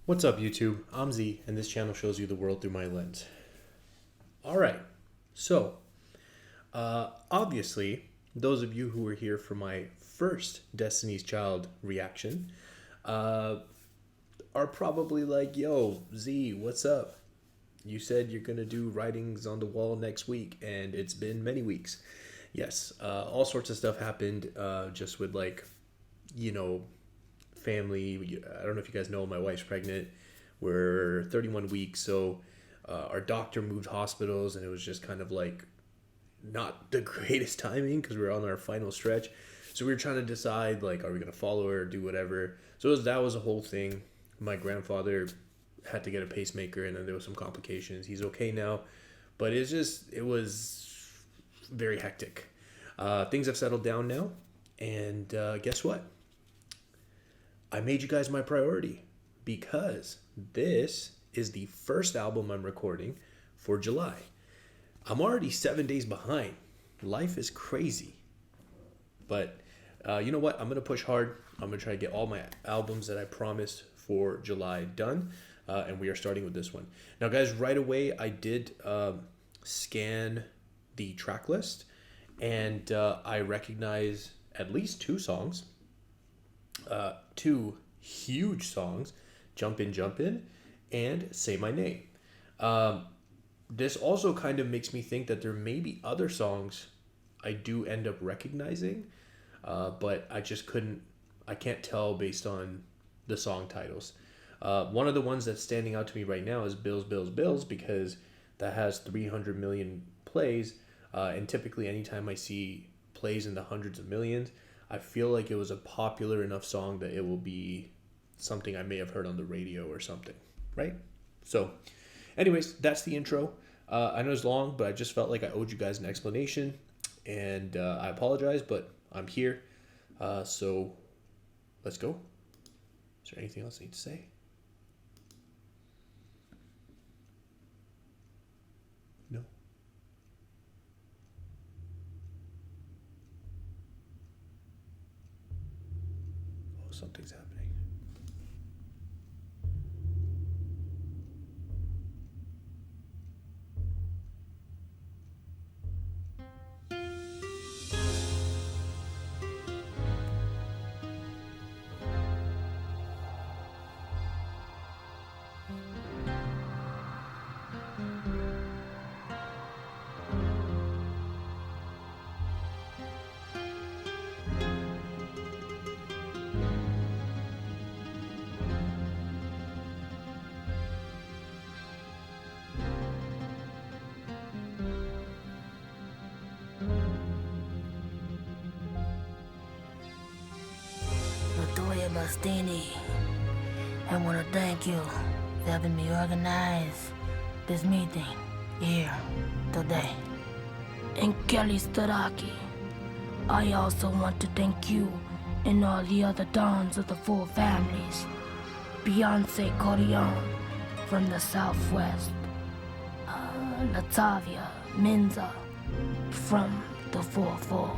What's up, YouTube? I'm Z, and this channel shows you the world through my lens. Alright, so, obviously, those of you who were here for my first Destiny's Child reaction are probably like, yo, Z, what's up? You said you're gonna do writings on the wall next week, and it's been many weeks. Yes, all sorts of stuff happened, just with family. I don't know if you guys know, my wife's pregnant. We're 31 weeks, so our doctor moved hospitals, and it was just kind of like not the greatest timing because we were on our final stretch. So we were trying to decide, like, are we gonna follow her or do whatever? So that was a whole thing. My grandfather had to get a pacemaker, and then there was some complications. He's okay now, but it was very hectic. Things have settled down now, and guess what? I made you guys my priority because this is the first album I'm recording for July. I'm already 7 days behind. Life is crazy. But you know what? I'm going to push hard. I'm going to try to get all my albums that I promised for July done. And we are starting with this one. Now, guys, right away, I did scan the track list. And I recognize at least two songs. Two huge songs, Jumpin, Jumpin, and Say My Name. This also kind of makes me think that there may be other songs I do end up recognizing, but I can't tell based on the song titles. One of the ones that's standing out to me right now is Bills, Bills, Bills, because that has 300 million plays, and typically anytime I see plays in the hundreds of millions, I feel like it was a popular enough song that it will be something I may have heard on the radio or something, right? So, anyways, that's the intro. I know it's long, but I just felt like I owed you guys an explanation, and I apologize, but I'm here. So, let's go. Is there anything else I need to say? No. Something's happening. Bastini, I want to thank you for having me organize this meeting here today. And Kelly Staraki, I also want to thank you and all the other dons of the four families. Beyonce Corion from the Southwest, Latavia Menza from the 4-4.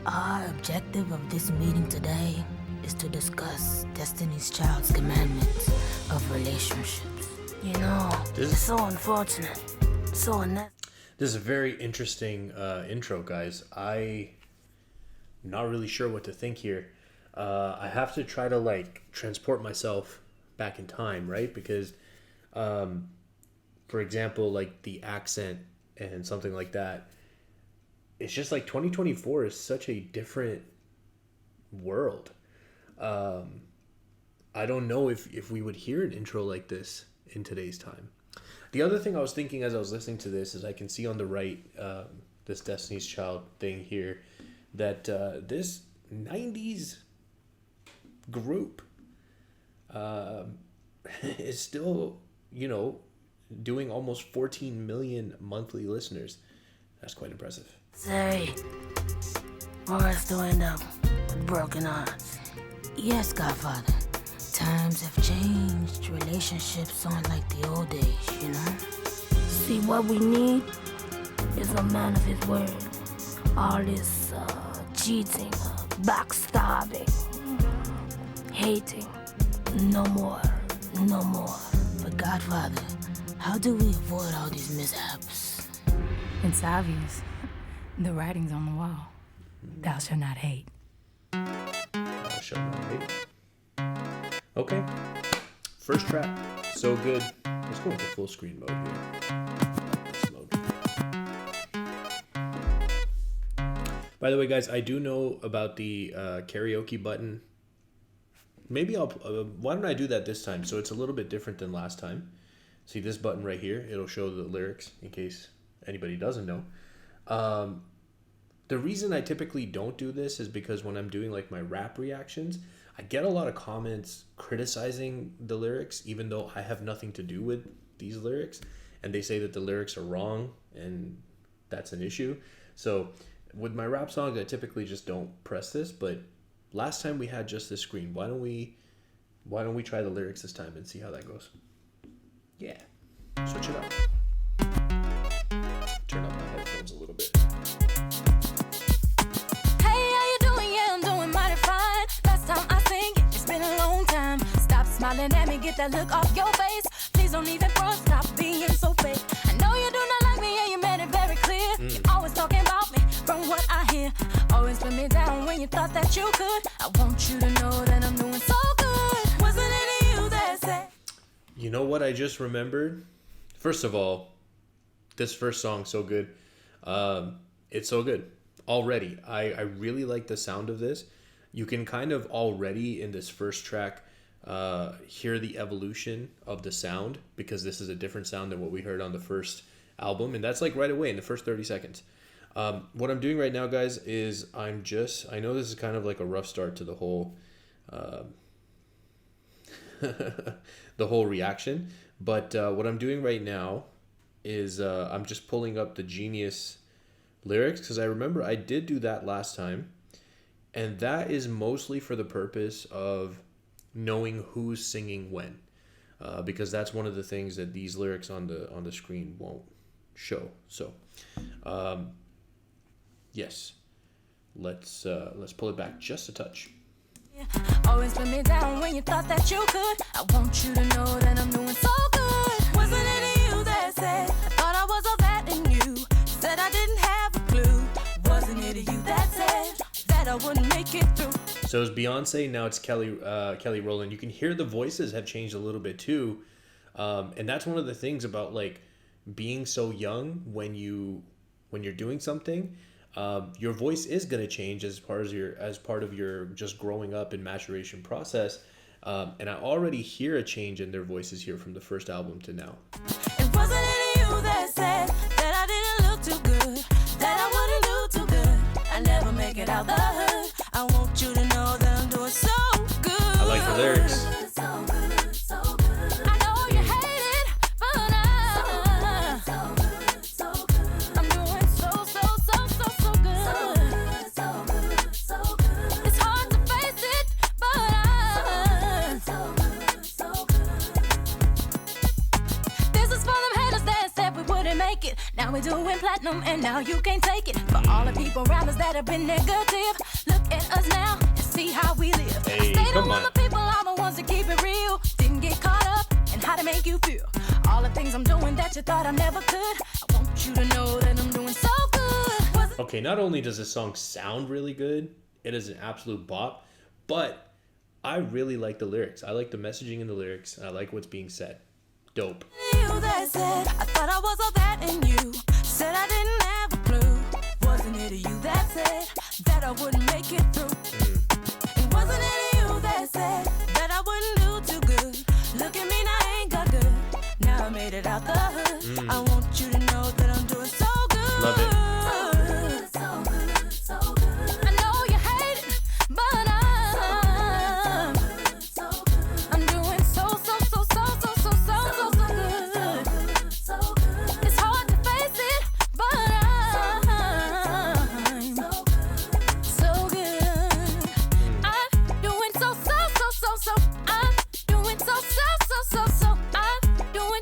Our objective of this meeting today is to discuss Destiny's Child's commandments of relationships. You know, it's so unfortunate, so unnecessary. This is a very interesting intro, guys. I'm not really sure what to think here. I have to try to transport myself back in time, right? Because, for example, like the accent and something like that, it's just like 2024 is such a different world. I don't know if we would hear an intro like this in today's time. The other thing I was thinking as I was listening to this is I can see on the right, this Destiny's Child thing here, that this 90s group is still, doing almost 14 million monthly listeners. That's quite impressive. Sorry for us to end up with broken hearts. Yes, Godfather. Times have changed. Relationships aren't like the old days, you know? See, what we need is a man of his word. All this cheating, backstabbing, hating. No more. no more. But Godfather, how do we avoid all these mishaps? It's obvious. The writing's on the wall. Thou shalt not hate. Thou shalt not hate. Okay. First track. So good. Let's go into full screen mode here. This mode. By the way, guys, I do know about the karaoke button. Maybe I'll... why don't I do that this time? So it's a little bit different than last time. See this button right here? It'll show the lyrics in case anybody doesn't know. The reason I typically don't do this is because when I'm doing like my rap reactions, I get a lot of comments criticizing the lyrics, even though I have nothing to do with these lyrics. And they say that the lyrics are wrong and that's an issue. So with my rap songs, I typically just don't press this. But last time we had just this screen. Why don't we try the lyrics this time and see how that goes? Yeah. Switch it up. Turn up my headphones a little bit. Smiling at me, get that look off your face. Please don't even front, stop being so fake. I know you do not like me and you made it very clear. You're always talking about me from what I hear. Always put me down when you thought that you could. I want you to know that I'm doing so good. Wasn't it you that said? You know what I just remembered? First of all, this first song so good. It's so good already. I really like the sound of this. You can kind of already in this first track hear the evolution of the sound, because this is a different sound than what we heard on the first album, and that's like right away in the first 30 seconds. What I'm doing right now, guys, is I know this is kind of like a rough start to the whole the whole reaction, but what I'm doing right now is I'm just pulling up the Genius lyrics, because I remember I did do that last time, and that is mostly for the purpose of knowing who's singing when, because that's one of the things that these lyrics on the screen won't show. So yes, let's pull it back just a touch. Always put me down when you thought that you could. I want you to know that I'm doing so good. Wasn't it you that said I thought I was all that in you? Said I didn't have a clue. Wasn't it you that said that I wouldn't make it through? So it's Beyonce, now it's Kelly Rowland. You can hear the voices have changed a little bit too, and that's one of the things about like being so young when you're doing something. Your voice is gonna change as part of your just growing up and maturation process, and I already hear a change in their voices here from the first album to now. It wasn't you that said that I didn't look too good, that I wouldn't do too good. I never make it out the hood. I want you to know that I'm doing so good. I like the lyrics. So good, so good. I know you hate it, but I'm doing so good. So good. It's hard to face it, but so good. This is for them haters that said we wouldn't make it. Now we're doing platinum and now you can't take it. For all the people around us that have been negative, look at us now and see how we live. Hey, I stayed come on on. the people are the ones that keep it real. Didn't get caught up in how to make you feel. All the things I'm doing that you thought I never could. I want you to know that I'm doing so good. Okay, not only does this song sound really good, it is an absolute bop, but I really like the lyrics. I like the messaging in the lyrics, and I like what's being said. Dope. You that said I thought I was all that in you. Said I didn't have a clue. Wasn't it you that said that I wouldn't make it through? And wasn't it you that said that I wouldn't do too good? Look at me now, I ain't got good. Now I made it out the hood. I want you to know that I'm doing so good. Love it. So good, so good. I know you hate it, but I'm doing so good. It's hard to face it, but I'm so good. I'm doing so. I'm doing so. I'm doing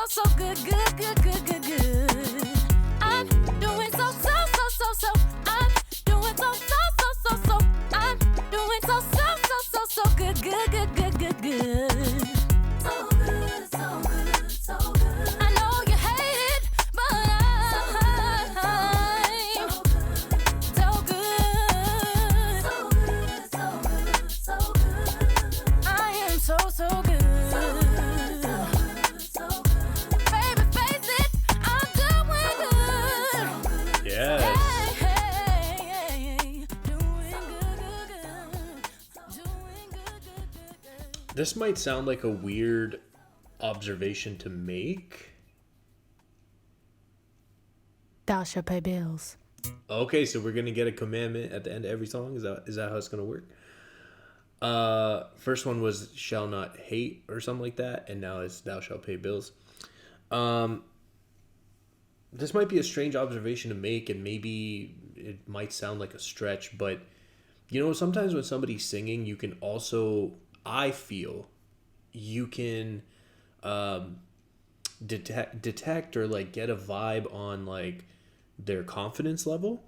so good. I'm This might sound like a weird observation to make. Thou shalt pay bills. Okay, so we're gonna get a commandment at the end of every song. Is that how it's gonna work? First one was shall not hate or something like that, and now it's thou shalt pay bills. This might be a strange observation to make, and maybe it might sound like a stretch, but you know, sometimes when somebody's singing, you can also, I feel, you can detect or like get a vibe on like their confidence level.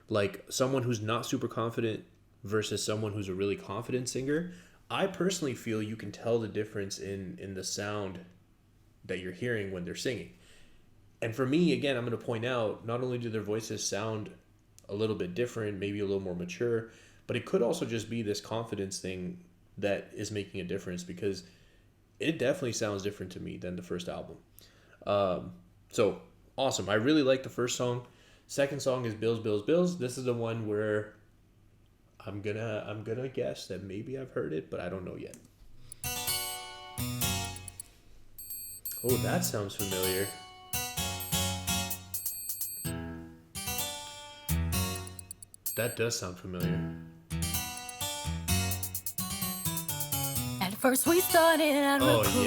Like someone who's not super confident versus someone who's a really confident singer. I personally feel you can tell the difference in the sound that you're hearing when they're singing. And for me, again, I'm going to point out, not only do their voices sound a little bit different, maybe a little more mature, but it could also just be this confidence thing that is making a difference, because it definitely sounds different to me than the first album. So awesome. I really like the first song. Second song is Bills, Bills, Bills. This is the one where I'm gonna guess that maybe I've heard it, but I don't know yet. Oh, that sounds familiar. That does sound familiar. At first we started out real cool.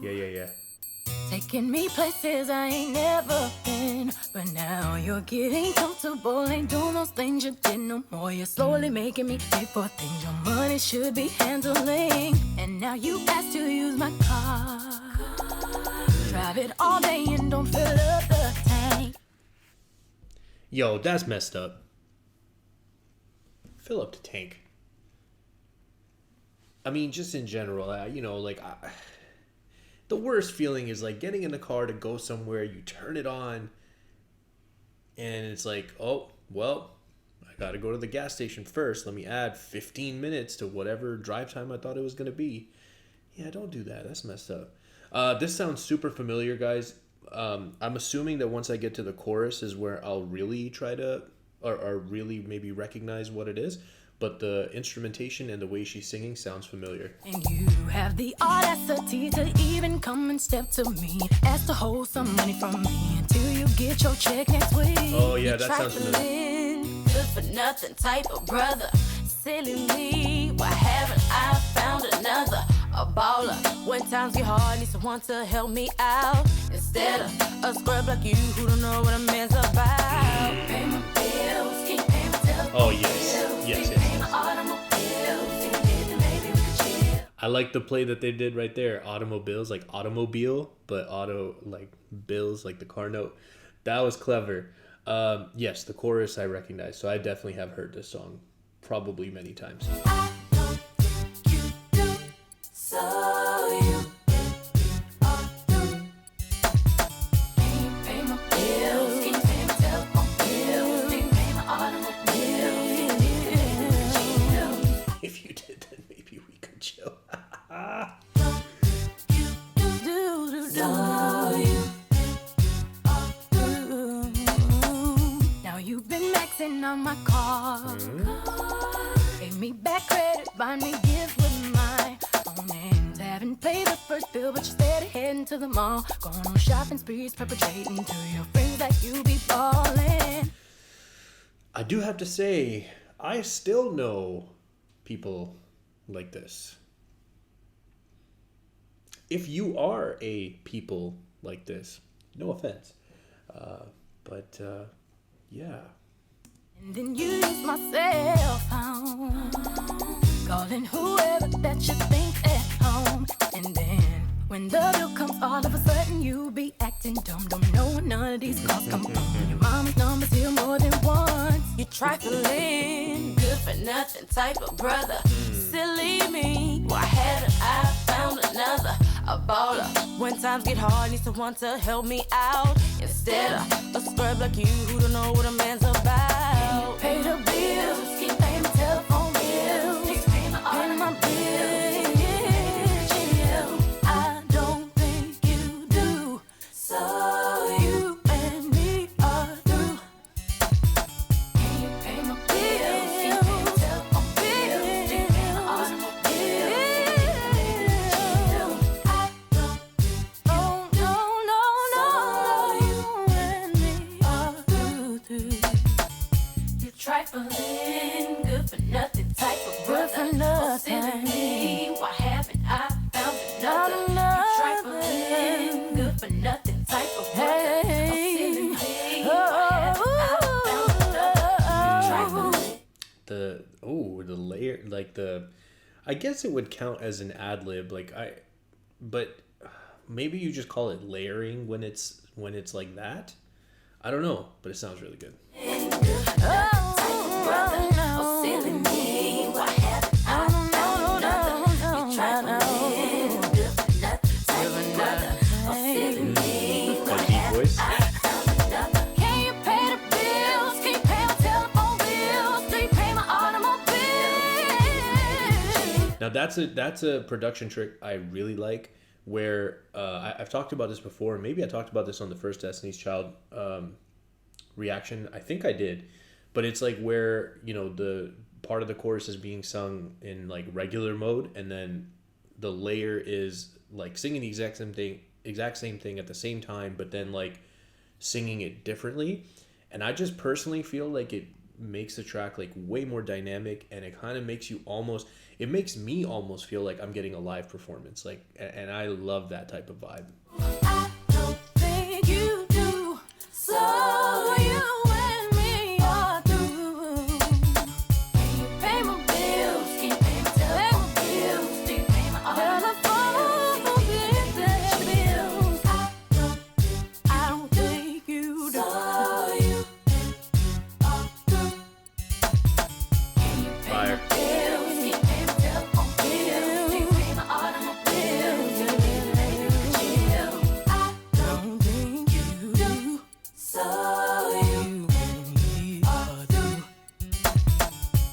Yeah. Taking me places I ain't never been. But now you're getting comfortable. Ain't doing those things you did no more. You're slowly making me pay for things your money should be handling. And now you ask to use my car. Drive it all day and don't fill up the tank. Yo, that's messed up. Fill up the tank. I mean, just in general, the worst feeling is like getting in the car to go somewhere, you turn it on, and it's like, oh, well, I gotta go to the gas station first. Let me add 15 minutes to whatever drive time I thought it was gonna be. Yeah, don't do that. That's messed up. This sounds super familiar, guys. I'm assuming that once I get to the chorus is where I'll really try to, or really maybe recognize what it is. But the instrumentation and the way she's singing sounds familiar. And you have the audacity to even come and step to me. Ask to hold some money from me until you get your check next week. Oh yeah, that sounds familiar. Good for nothing type of brother. Silly me, why haven't I found another? A baller. When times get hard, need someone to help me out. Instead of a scrub like you who don't know what a man's about. Pay my bills, keep paying my telephone. Oh yes. I like the play that they did right there. Automobiles, like automobile, but auto like bills, like the car note. That was clever. Yes, the chorus I recognize, so I definitely have heard this song probably many times. I don't think you do, so you are through. Can't pay my bills, can't pay my telephone bills, can't pay my automobile. If you did, then maybe we could chill. Now you've been maxing on my car. Pay me back credit, buy me gifts with my own hands. Haven't paid the first bill, but you're steady heading to the mall. Going on shopping sprees, perpetrating to your friends that you be ballin'. I do have to say, I still know people like this. If you are a people like this, no offense, but yeah. And then you use my cell phone, calling whoever that you think at home. And then when the bill comes, all of a sudden you be acting dumb. Don't know when none of these calls come from. Your mama's number's here more than once. You trifling, good for nothing type of brother. Silly me, why haven't I found another? A baller. When times get hard, need someone to help me out. Instead of a scrub like you who don't know what a man's about. Pay the bills, keep paying my telephone bills, keep paying my bills. I don't think you do, so you and me are through. Can you pay my bills, keep paying my telephone bills, keep paying my automobile. You trifling, good for nothing type of brother. Oh, silly me, why haven't I found another? You trifling, good for nothing type of brother. Oh, silly me, why haven't I found another? You trifling. The layer, like I guess it would count as an ad lib, but maybe you just call it layering when it's like that. I don't know, but it sounds really good. That deep voice. Can you pay the bills? Can you pay my telephone bills? Do you pay my automobile? Now that's a production trick I really like, where I've talked about this before. Maybe I talked about this on the first Destiny's Child reaction. I think I did, but it's like where, you know, the part of the chorus is being sung in like regular mode, and then the layer is like singing the exact same thing at the same time, but then like singing it differently. And I just personally feel like it makes the track like way more dynamic, and it kind of makes me almost feel like I'm getting a live performance, like, and I love that type of vibe. I don't think you do, so you and me are through. Can you pay my bills? Can you pay my telephone bills? Do you pay my automobile bills? I don't think you do, so you are through. Can you pay Fire. my bills? Can you pay my telephone bills? Do you pay my automobile? I don't think you do, so you are through.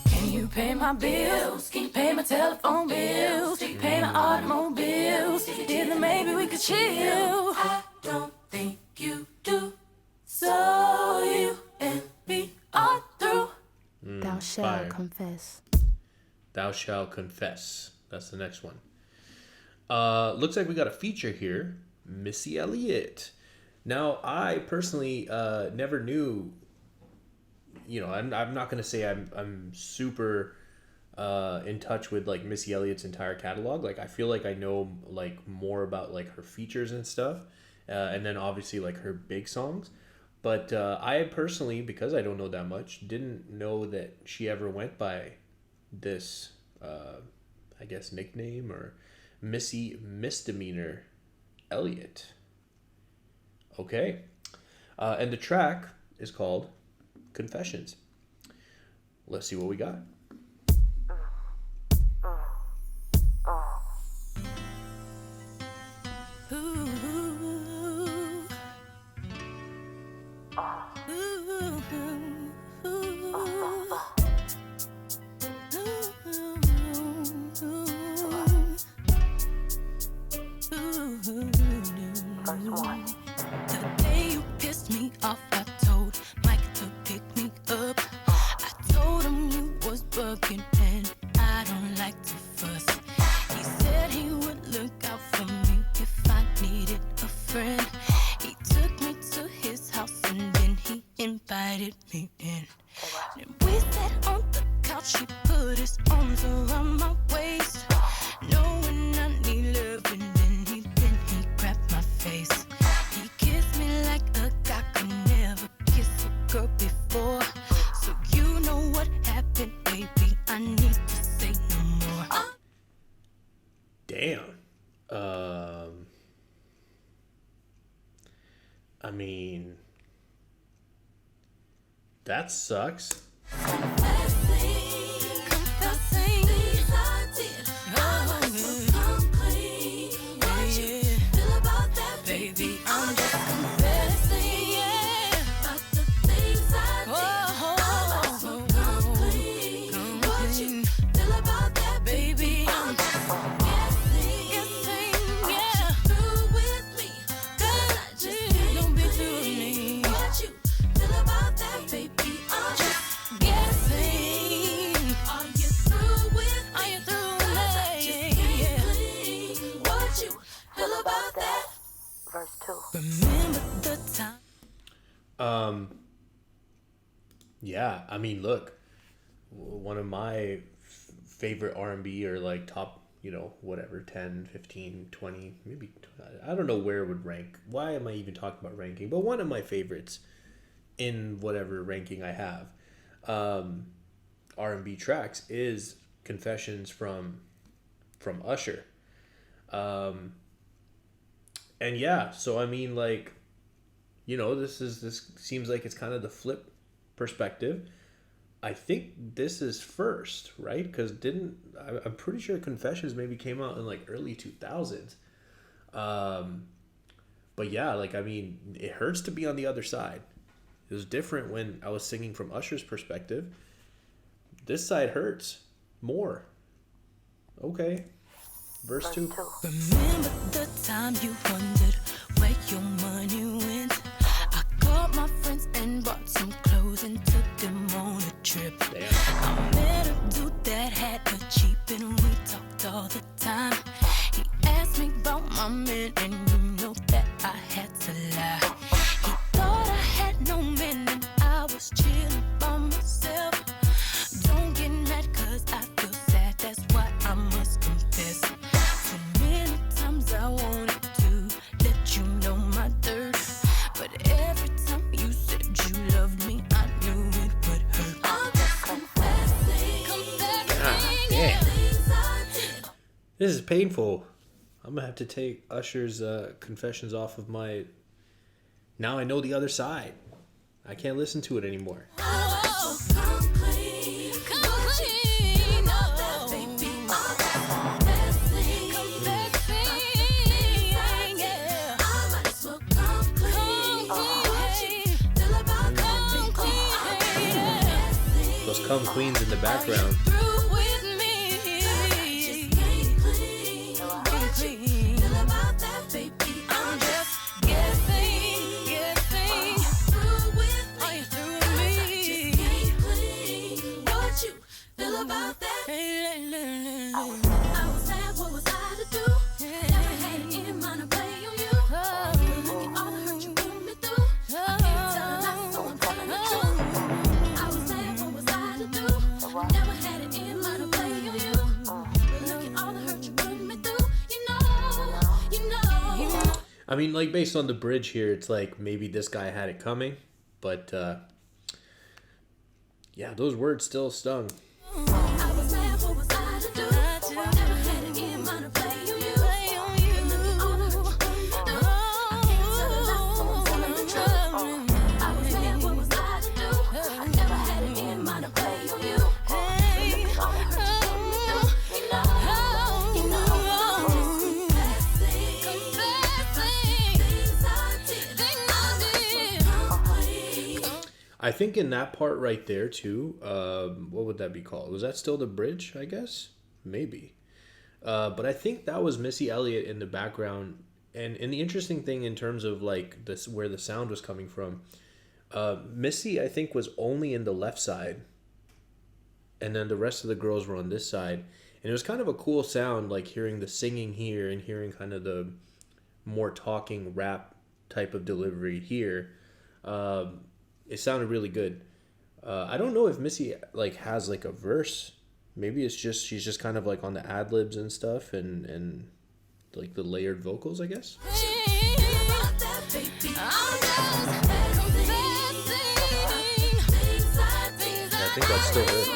Can you pay my bills? Can you pay my telephone bills? Do you pay my automobiles? If you did, then maybe we could chill. I don't think you do, so you and me are through. Thou shalt Fire. confess. Thou shall confess. That's the next one. Looks like we got a feature here, Missy Elliott. Now, I personally never knew. You know, I'm not gonna say I'm super in touch with like Missy Elliott's entire catalog. Like, I feel like I know like more about like her features and stuff, and then obviously like her big songs. But I personally, because I don't know that much, didn't know that she ever went by this, I guess, nickname, or Missy Misdemeanor Elliott. Okay. And the track is called Confessions. Let's see what we got. The day you pissed me off, I told Mike to pick me up. I told him you was bugging and I don't like to fuss. He said he would look out for me if I needed a friend. He took me to his house and then he invited me in. And we sat on the couch, he put his arms around my waist, knowing I need love, and then he grabbed my face. He kissed me like a guy could never kiss a girl before. So you know what happened, baby, I need to say no more. Damn. I mean, that sucks. Confessing things I did. I like to come clean. What you feel about that, baby? I'm just confessing, yeah, about the things I did. I like to come clean. What you feel about that, baby? I'm just guessing, yeah. Through with me, 'cause I just don't be through with me. What you feel about that, baby? I'm just guessing. Are you through with me? Are you through with me? 'Cause I just can't clean. What you feel about that? Verse 2. Remember the time. Yeah, I mean, look, one of my favorite R&B or like top, whatever, 10, 15, 20, maybe, I don't know where it would rank. Why am I even talking about ranking? But one of my favorites in whatever ranking I have, R&B tracks is Confessions from Usher. And yeah, so I mean, like, this seems like it's kind of the flip perspective. I think this is first, right? Because I'm pretty sure Confessions maybe came out in like early 2000s. But yeah, like, I mean, it hurts to be on the other side. It was different when I was singing from Usher's perspective. This side hurts more. Okay. Verse 2. Remember the time you wondered where your money went? I called my friends and bought some clothes and took them on a trip. Damn. I met a dude that had a Jeep and we talked all the time. He asked me about my man and you know that I had to lie. He thought I had no man and I was chilling by myself. Don't get mad cause I feel sad, that's why I must confess. So many times I wanted to let you know my dirt, but every time you said you loved me, I knew it would hurt. I'm just confessing. Damn. This is painful. I'm gonna have to take Usher's Confessions off of my... Now I know the other side. I can't listen to it anymore. Oh, come clean, oh, baby. I'm confessing, yeah. I might as well come clean. What you feel about come clean, yeah. Those come queens in the background. Through with me. Just can't clean. What you feel about that, baby? I'm just guessing. Through with me. Are you through with me? Just can't clean. What you feel about that? I was mad, what was I to do? Never had it in mind to play on you. Look at all the hurt you put me through. I can't tell a lie, so I'm telling the truth. I was mad, what was I to do? Never had it in mind to play on you. Look at all the hurt you put me through. You know. I mean, like, based on the bridge here, it's like maybe this guy had it coming. But, yeah, those words still stung. I was mad, what was I to do? Never had it in mind to play on you. Look at all the hurt you put me through. I can't tell a lie, so I'm telling the truth. I was mad, what was I to do? I never had it in mind to play on you. Look at all the hurt you put me through. You know. Confessing, things I did. I think in that part right there, too, what would that be called? Was that still the bridge, I guess? Maybe. But I think that was Missy Elliott in the background. And the interesting thing in terms of, like, this where the sound was coming from, Missy, I think, was only in the left side. And then the rest of the girls were on this side. And it was kind of a cool sound, like, hearing the singing here and hearing kind of the more talking rap type of delivery here. It sounded really good. I don't know if Missy like has like a verse. Maybe it's just she's just kind of like on the ad libs and stuff and like the layered vocals, I guess. Yeah, I think that's still her.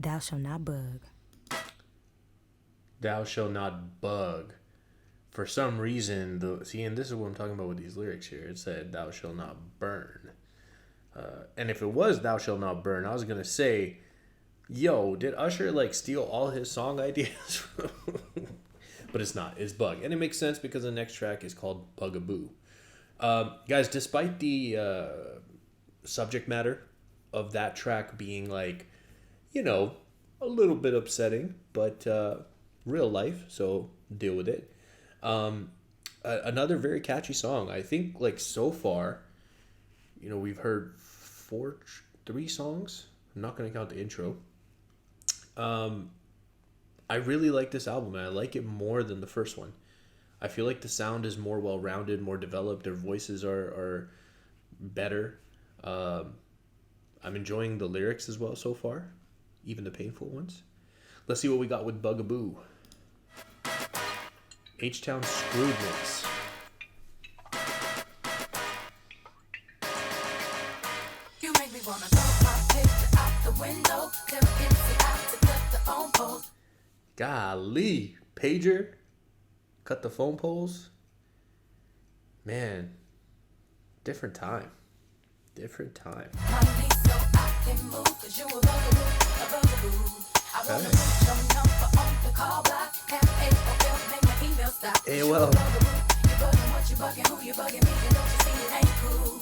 Thou shalt not bug. Thou shall not bug. For some reason, and this is what I'm talking about with these lyrics here. It said, "Thou shall not burn." And if it was "Thou shall not burn," I was gonna say, "Yo, did Usher like steal all his song ideas?" But it's not. It's Bug, and it makes sense because the next track is called Bugaboo. Guys, despite the subject matter of that track being like, a little bit upsetting, but real life, so deal with it. Another very catchy song. I think like so far, we've heard three songs. I'm not going to count the intro. I really like this album, and I like it more than the first one. I feel like the sound is more well-rounded, more developed. Their voices are better. I'm enjoying the lyrics as well so far, even the painful ones. Let's see what we got with Bugaboo. H-Town Screwed Mix. You make me wanna throw my picture out the window. Them empty out to cut the phone poles. Golly. Pager. Cut the phone poles. Man. Different time. Different time. Money so I can move, 'cause you a bugaboo. I wanna put your number on the call block. Have AOL, make my email stop. AOL. You bugging, what you bugging, who you bugging me, and don't you see it ain't cool.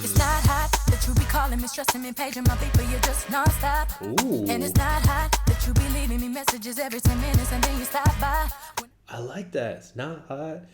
It's not hot that you be calling me, stressing me, paging my people, you're just non-stop. Ooh. And it's not hot that you be leaving me messages every 10 minutes and then you stop by. I like that. It's not hot.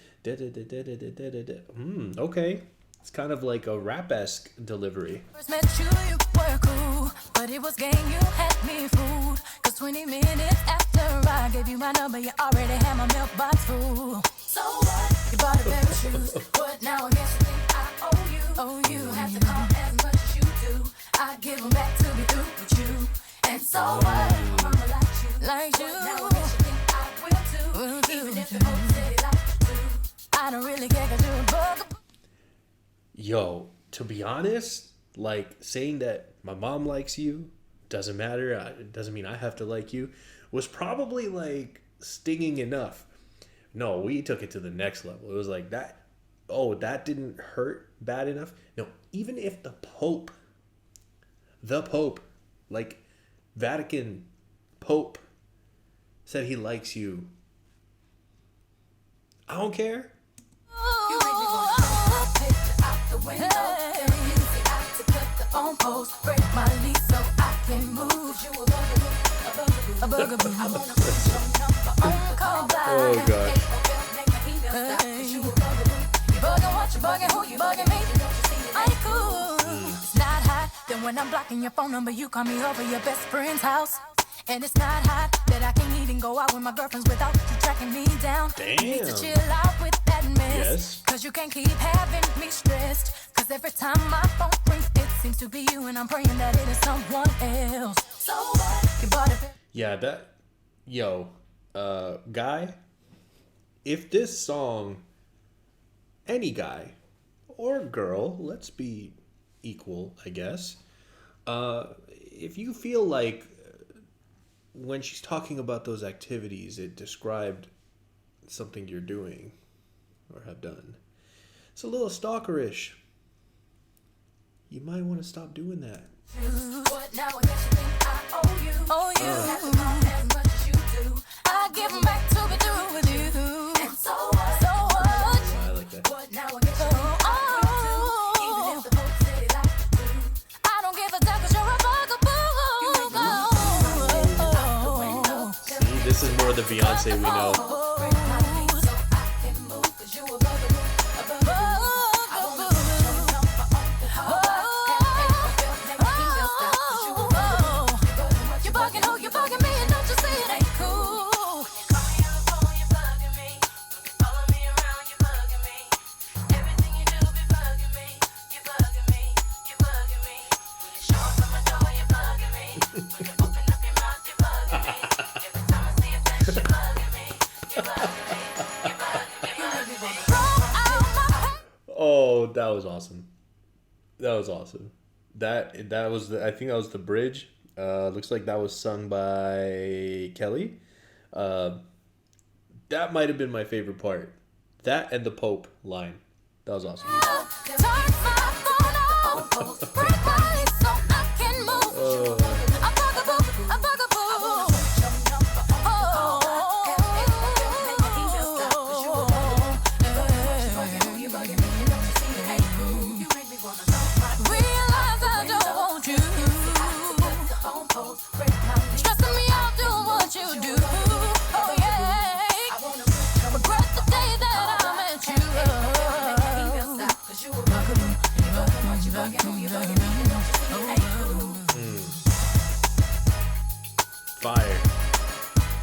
Okay. It's kind of like a rap-esque delivery. First met you, you were cool, but it was game, you had me fooled. 'Cause 20 minutes after I gave you my number, you already had my mailbox full. So what? You bought a pair of shoes. What now? I guess you think I owe you. You have to call as much as you do. I give them back to be through with you. And so what? Mama likes you. Like you. What now? I guess you think I will too. Even if the folks say they like you too. I don't really care 'cause you're a bugaboo. Yo, to be honest, like saying that my mom likes you doesn't matter. It doesn't mean I have to like you. Was probably like stinging enough. No, we took it to the next level. It was like that. Oh, that didn't hurt bad enough. No, even if the Pope, like Vatican Pope, said he likes you, I don't care. You make me wanna throw a picture out the window. Turn the music out to cut the phone poles. Break my lease so I can move. You a bugaboo. I wanna put your number on the call block. Oh, God. Make my email stop. 'Cause you a bugaboo. You bugging, what you bugging, who you bugging me? Don't you see it ain't cool? It's not hot. Then when I'm blocking your phone number, you call me over your best friend's house. And it's not hot that I can't even go out with my girlfriends without you tracking me down. Damn. You need to chill out with that mess. Yes. 'Cause you can't keep having me stressed. 'Cause every time my phone rings, it seems to be you, and I'm praying that it is someone else. So what? You bought it. Yeah, guy, if this song, any guy or girl, let's be equal, I guess. If you feel like when she's talking about those activities, it described something you're doing or have done, it's a little stalkerish. You might want to stop doing that. What now? I guess you think I owe you. You have to call as much as you do. I give them back to be through with you. And so what? So what? I like that. What now? I guess you think I will too. Even if the folks say they like you too. I don't give a damn 'cause you're a bugaboo. See, this is more the Beyonce we know. Break my lease so I can move 'cause you a bugaboo. A bugaboo. I wanna put your number on the call block. Make my email stop 'cause you a bugaboo. You bugging, who you bugging me, and don't you see it ain't cool? Call me on the phone, you bugging me. Follow me around, you bugging me. Everything you do be bugging me. You bugging me, you bugging me. Show up at my door, you bugging me. When you open up your mouth, you bugging me. Every time I see your face, you bugging me. You bugging me, you bugging me. You make me wanna throw out my Oh, that was awesome. That was awesome. That was I think that was the bridge Looks like that was sung by Kelly. That might have been my favorite part. That and the Pope line. That was awesome.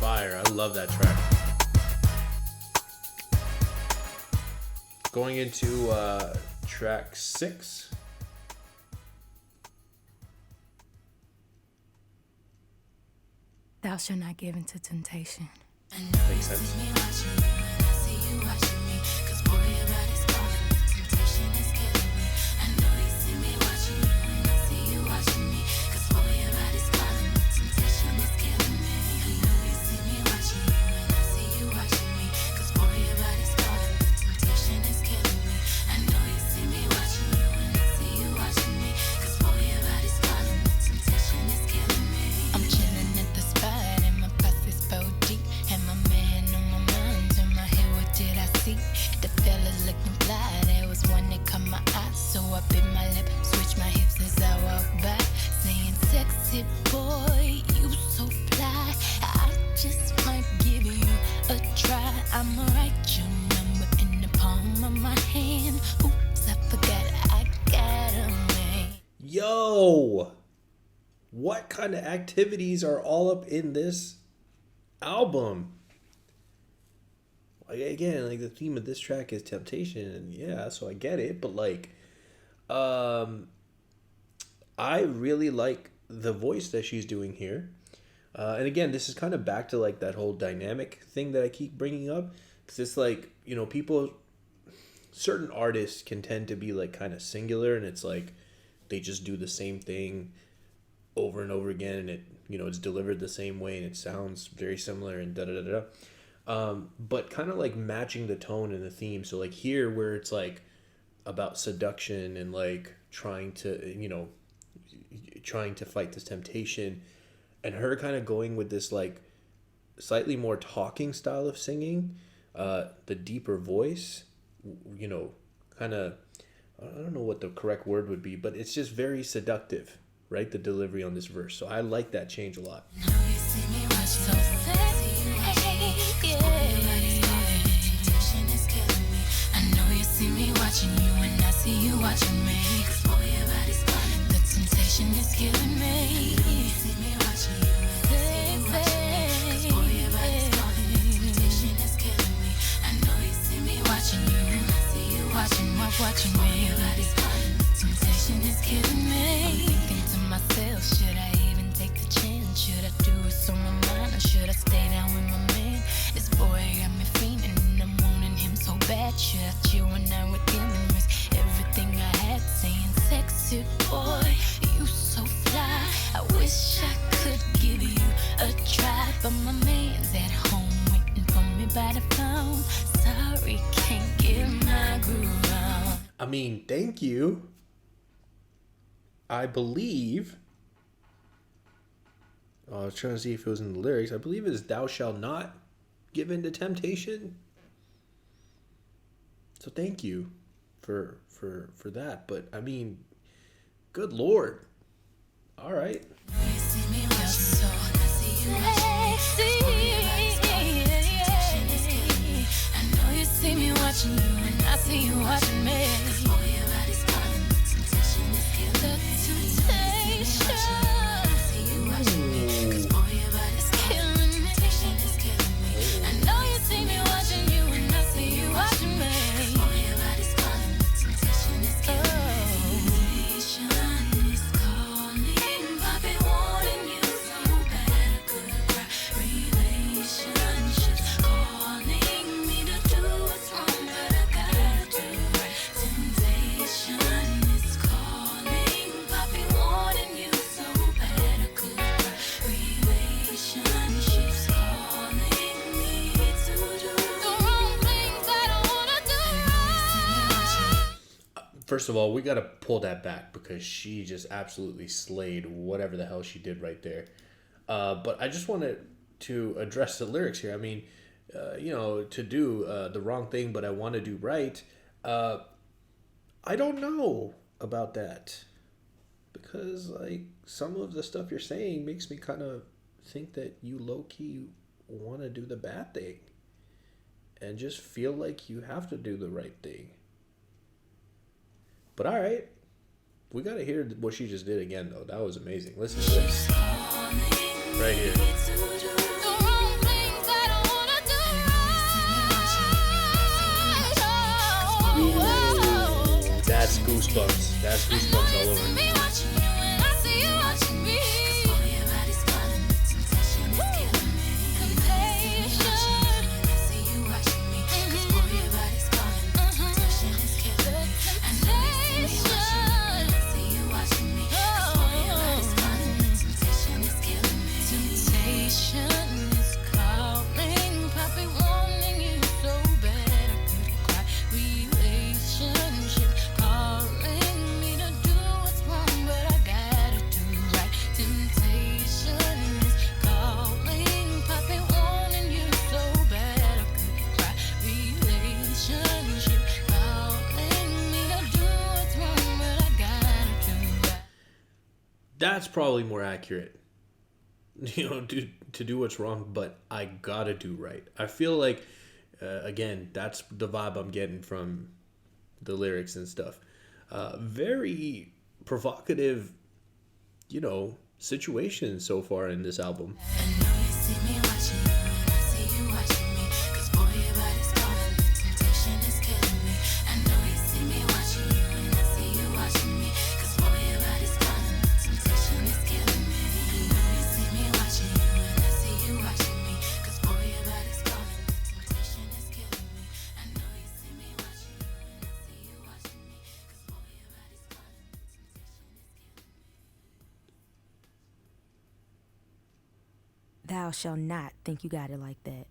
Fire. I love that track. Going into track 6. Thou shalt not give into temptation. Makes sense. Yo, what kind of activities are all up in this album? Like, again, like the theme of this track is temptation, and yeah, so I get it, but like, I really like the voice that she's doing here. And again, this is kind of back to like that whole dynamic thing that I keep bringing up, because it's like, you know, certain artists can tend to be like kind of singular, and it's like they just do the same thing over and over again, and it, you know, it's delivered the same way and it sounds very similar and but kind of like matching the tone and the theme. So like here, where it's like about seduction and like trying to fight this temptation, and her kind of going with this like slightly more talking style of singing, the deeper voice, you know, kind of, I don't know what the correct word would be, but it's just very seductive, right? The delivery on this verse. So I like that change a lot. Watching me, temptation is killing me. I'm thinking to myself, should I even take the chance? Should I do it on my mind, or should I stay down with my man? This boy got me feeling, and I'm wanting him so bad. Should I chill when I'm with him and risk everything I had? Saying, sexy boy, you so fly. I wish I could give you a try, but my man's at home waiting for me by the phone. Sorry, can't get my groove on. I mean, thank you. I believe, I was trying to see if it was in the lyrics. I believe it is "Thou shalt not give in to temptation." So thank you for that. But I mean, good Lord. All right. See me watching you, and I see you watching me. first of all, we got to pull that back because she just absolutely slayed whatever the hell she did right there. But I just wanted to address the lyrics here. I mean, to do the wrong thing, but I want to do right. I don't know about that because like some of the stuff you're saying makes me kind of think that you low-key want to do the bad thing and just feel like you have to do the right thing. But all right, we got to hear what she just did again, though. That was amazing. Listen to this right here. That's goosebumps. That's goosebumps all over. That's probably more accurate. To do what's wrong, but I gotta do right. I feel like, again, that's the vibe I'm getting from the lyrics and stuff. Very provocative, situations so far in this album. Thou shalt not think you got it like that.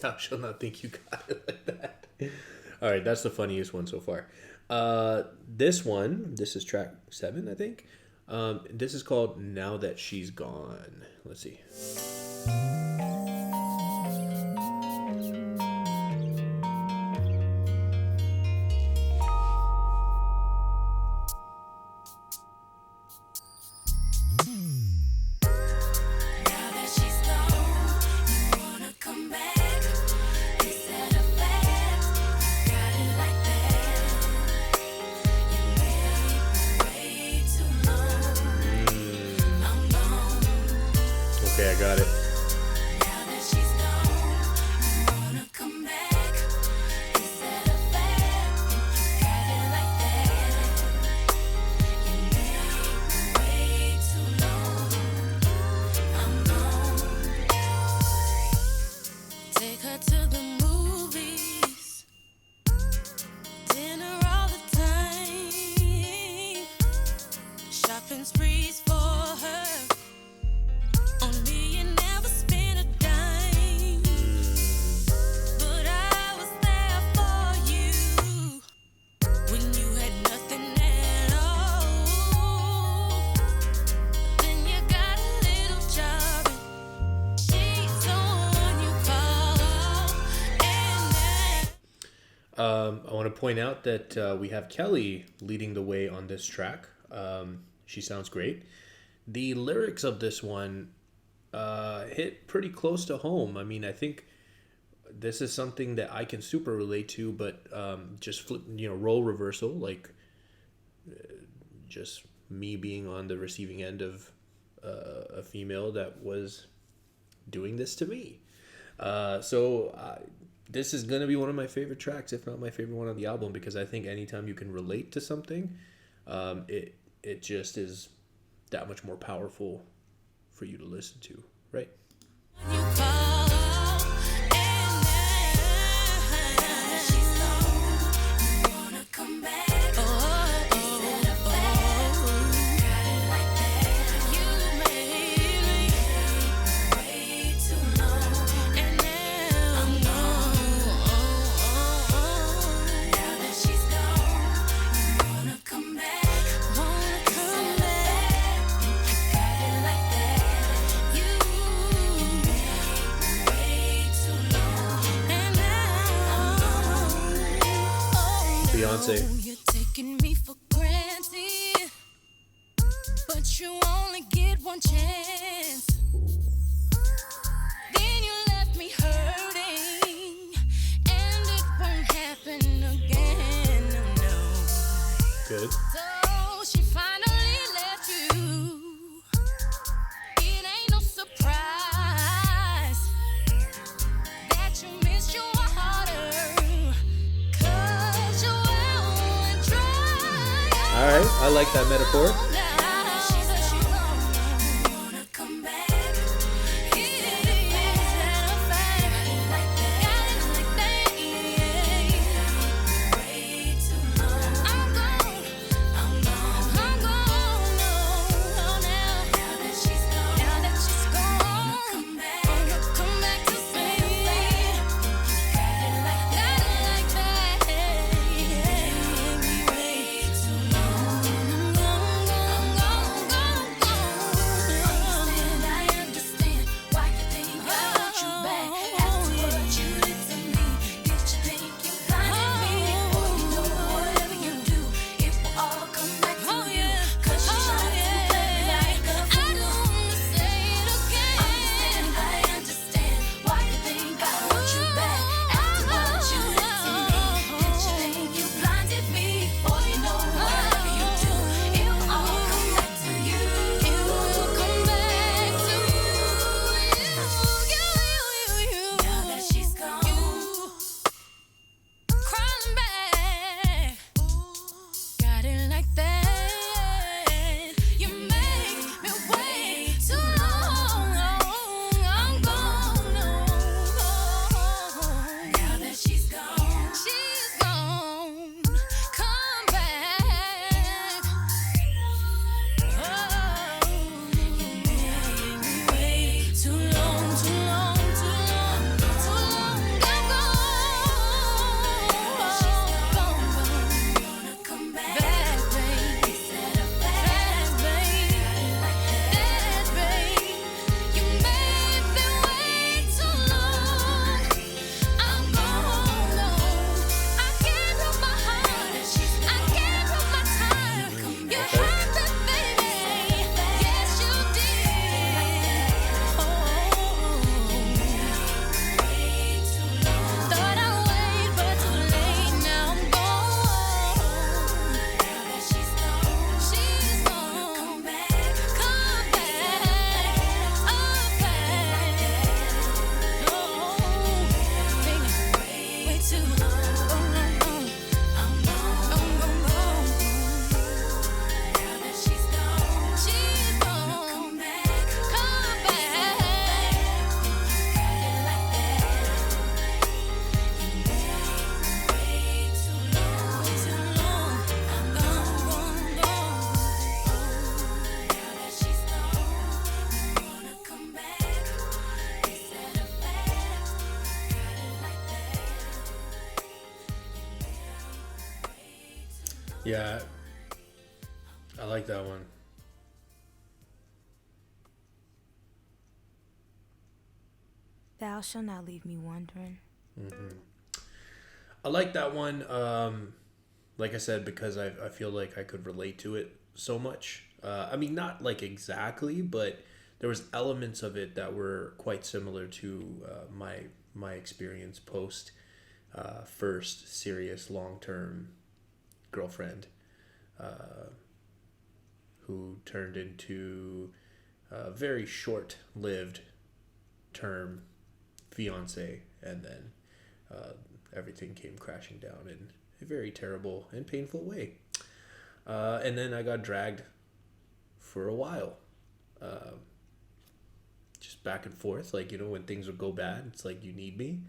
Thou shalt not think you got it like that. All right, that's the funniest one so far. This is track 7, I think. This is called Now That She's Gone. Let's see. Okay, I got it. I want to point out that we have Kelly leading the way on this track. She sounds great. The lyrics of this one hit pretty close to home. I mean, I think this is something that I can super relate to, but just flip, role reversal, like just me being on the receiving end of a female that was doing this to me. This is going to be one of my favorite tracks, if not my favorite one on the album, because I think anytime you can relate to something, it just is that much more powerful for you to listen to, right? fiance. You're taking me for granted, but you only get one chance. Then you left me hurting, and it won't happen again. No. Good. So she finally left you. It ain't no surprise that you missed your water, 'cause you're well and dry. All right, I like that metaphor. Yeah, I like that one. Thou shalt not leave me wondering. I like that one. Like I said, because I feel like I could relate to it so much. I mean, not like exactly, but there was elements of it that were quite similar to my experience post first serious long-term girlfriend, who turned into a very short-lived term fiance, and then everything came crashing down in a very terrible and painful way. And then I got dragged for a while, just back and forth, like, you know, when things would go bad, it's like, you need me.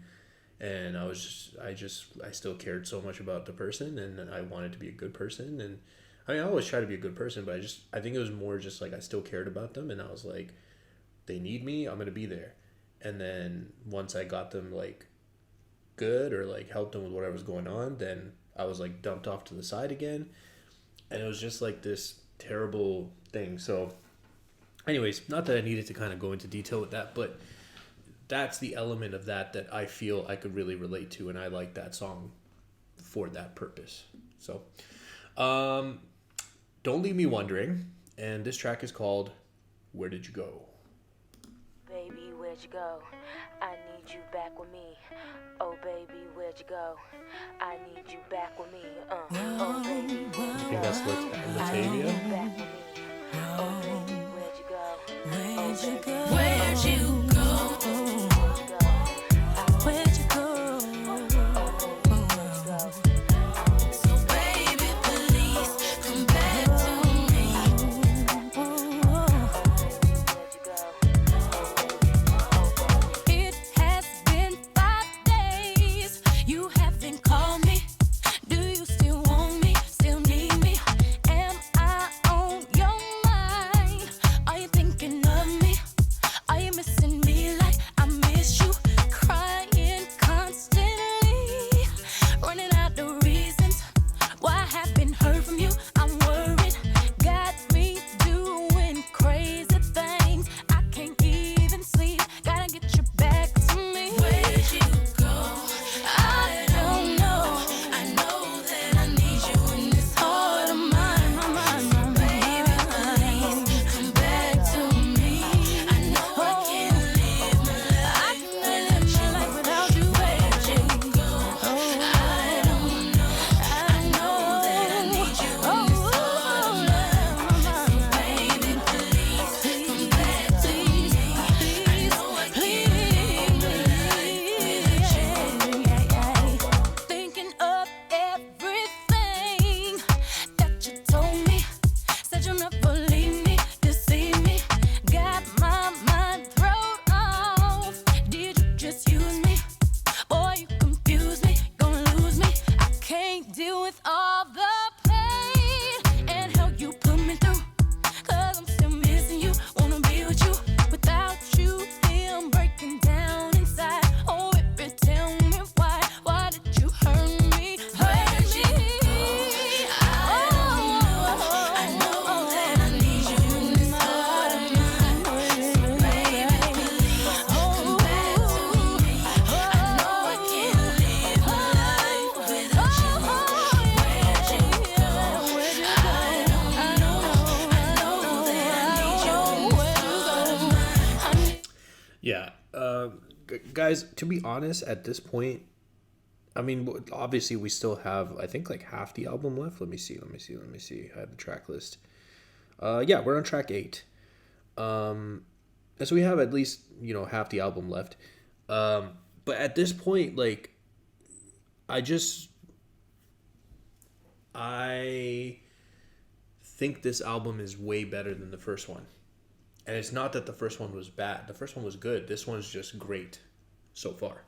And I still cared so much about the person, and I wanted to be a good person. And I mean, I always try to be a good person, but I think it was more just like I still cared about them, and I was like, they need me, I'm going to be there. And then once I got them like good, or like helped them with whatever was going on, then I was like dumped off to the side again. And it was just like this terrible thing. So anyways, not that I needed to kind of go into detail with that, but that's the element of that I feel I could really relate to, and I like that song for that purpose. So, Don't Leave Me Wondering, and this track is called Where Did You Go? Baby, where'd you go? I need you back with me. Oh, baby, where'd you go? I need you back with me. Oh, baby, where'd I you think go? that's Latavia. Back with me. Oh, baby, where'd you go? Where'd you go? Where'd you go? Where'd you go? So baby, please come back to me. It has been 5 days. You haven't called me. Do you still want me? Still need me? Am I on your mind? Are you thinking of me? Are you missing me like I miss you? Crying constantly, running out the reasons why I haven't heard from you. I'm worried, got me doing crazy things. I can't even sleep, gotta get you back to me. Where'd you go? I don't know. I know that I need you in this heart of mine. Baby, please come back to me. I know I can't live my life without you. Where'd you go? I don't know. I know that I need you in this heart of mine. Baby, please come back to me. I know I can't live my life without you. Thinking of everything that you told me. Said you'll never leave me, deceive me. Got my mind thrown off. Did you just use me? Boy, you confuse me, gonna lose me. I can't deal with all the pain and hell you put me through. 'Cause I'm still missing you, wanna be with you. Without you, I'm breaking down inside. Oh, baby, tell me why did you hurt me? Hurt me. I know that I need you in this heart of mine. So baby, please come back to me. I know I can't live my life without you. Where'd you go? I don't know. I know that I need you in this heart of mine. Yeah, guys, to be honest, at this point, I mean, obviously we still have, I think, like half the album left. Let me see. I have the track list. Yeah, we're on track 8. And so we have at least, half the album left. But at this point, like, I think this album is way better than the first one. And it's not that the first one was bad. The first one was good. This one's just great so far.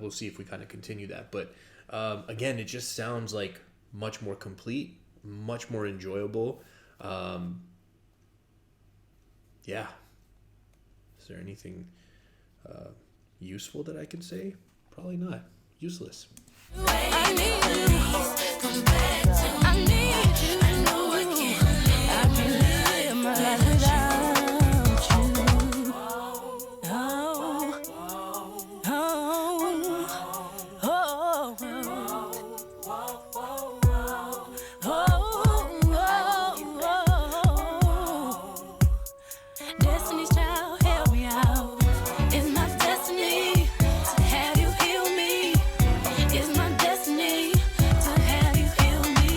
We'll see if we kind of continue that. But again, it just sounds like much more complete, much more enjoyable. Yeah. Is there anything useful that I can say? Probably not. Useless. I need you. Come back to me. I need you. I know I can't live my life without you. Oh, oh, oh, oh. Destiny's Child, help me out. It's my destiny to have you heal me. It's my destiny to have you heal me.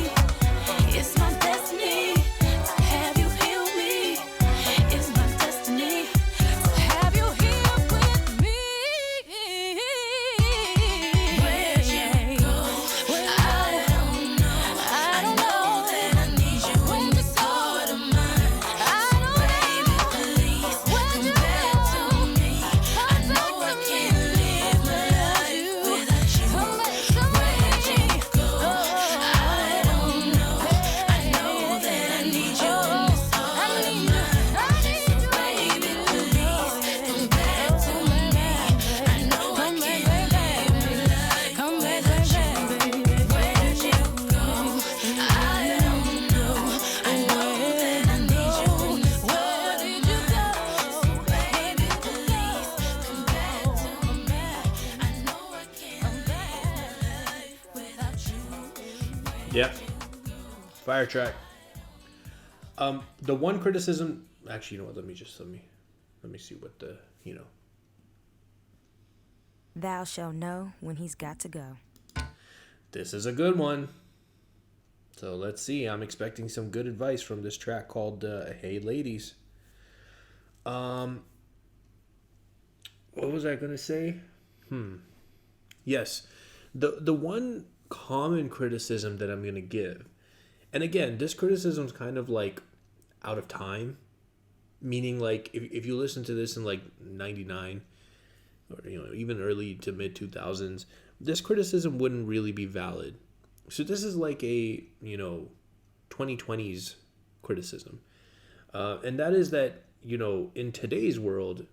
Yeah. Fire track. The one criticism, actually, you know what? Let me see what the, Thou shalt know when he's got to go. This is a good one. So let's see. I'm expecting some good advice from this track called Hey Ladies. What was I going to say? Yes. The one common criticism that I'm going to give, and again, this criticism is kind of like out of time, meaning like if you listen to this in like 99 or even early to mid 2000s, this criticism wouldn't really be valid. So this is like a 2020s criticism, and that is that in today's world,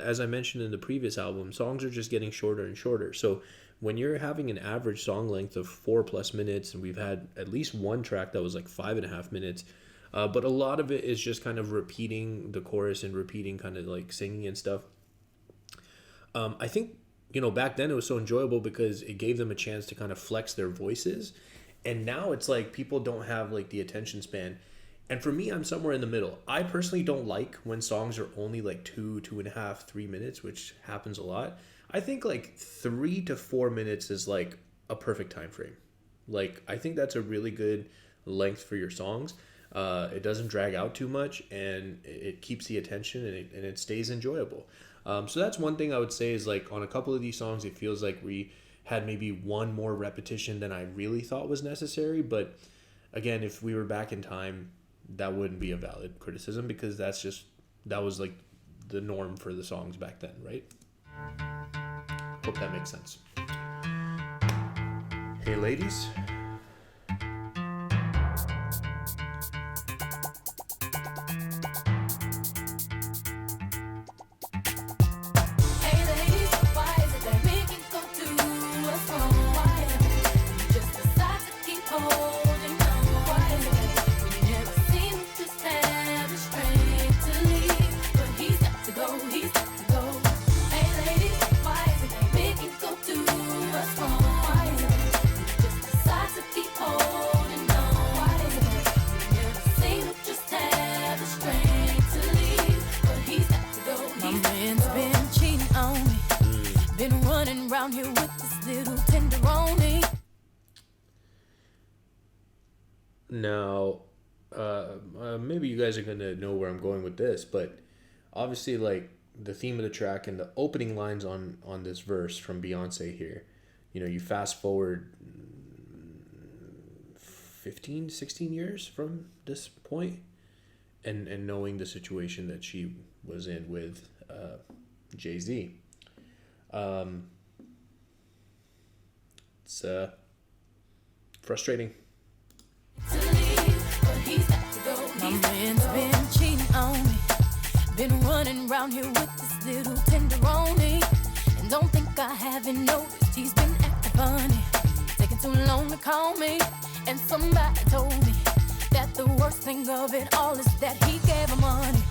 as I mentioned in the previous album, songs are just getting shorter and shorter. So when you're having an average song length of 4+ minutes, and we've had at least one track that was like 5.5 minutes, but a lot of it is just kind of repeating the chorus and repeating kind of like singing and stuff. I think, back then it was so enjoyable because it gave them a chance to kind of flex their voices. And now it's like people don't have like the attention span. And for me, I'm somewhere in the middle. I personally don't like when songs are only like 2.5, 3 minutes, which happens a lot. I think like 3 to 4 minutes is like a perfect time frame. Like, I think that's a really good length for your songs. It doesn't drag out too much, and it keeps the attention, and it stays enjoyable. So that's one thing I would say is like on a couple of these songs, it feels like we had maybe one more repetition than I really thought was necessary. But again, if we were back in time, that wouldn't be a valid criticism because that was like the norm for the songs back then, right? Hope that makes sense. Hey ladies. Now, maybe you guys are going to know where I'm going with this, but obviously, like, the theme of the track and the opening lines on this verse from Beyonce here, you fast forward 15, 16 years from this point, and knowing the situation that she was in with Jay-Z. It's frustrating. My man's been cheating on me, been running around here with this little tenderoni, and don't think I haven't noticed he's been acting funny, taking too long to call me, and somebody told me that the worst thing of it all is that he gave her money.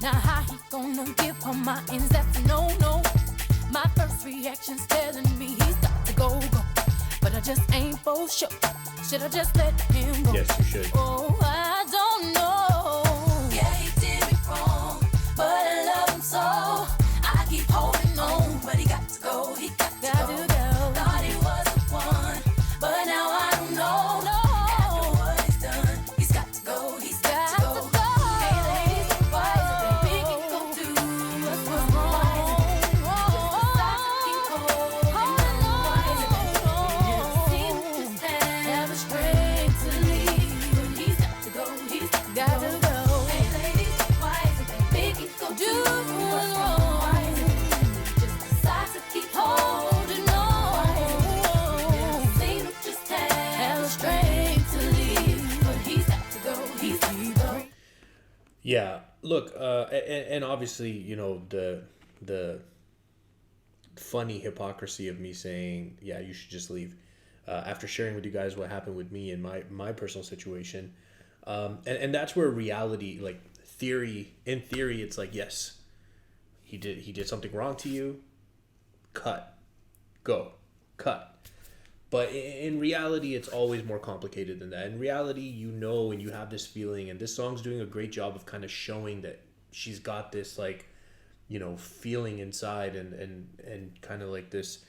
Now how he gonna give her my ends, that's a no-no. My first reaction's telling me he's got to go, but I just ain't for sure. Should I just let him go? Yes, you should. Oh, I don't know. Yeah, he did me wrong, but I love him so. I keep holding on, but he got to go. He got to go. Thought he was the one, but now I don't know. No. After what he's done, he's got to go. He's got to go. Hey, ladies, why is it that we can go through what's wrong? Just decide to keep holding on. Why is it that we never seem to just have a strength to leave? But he's got to go. He's got to go. Hey, ladies, why is it that we can go through what's wrong? Why is it that we just decide to keep holding on? Why is it that we never seem to just have a strength to leave? But he's got to go. He's got to go. Yeah, look, and obviously, the funny hypocrisy of me saying, yeah, you should just leave, after sharing with you guys what happened with me and my personal situation, and that's where reality, like in theory, it's like, yes, he did something wrong to you, cut, go, cut. But in reality, it's always more complicated than that. In reality, you know, and you have this feeling, and this song's doing a great job of kind of showing that she's got this, like, you know, feeling inside and kind of like this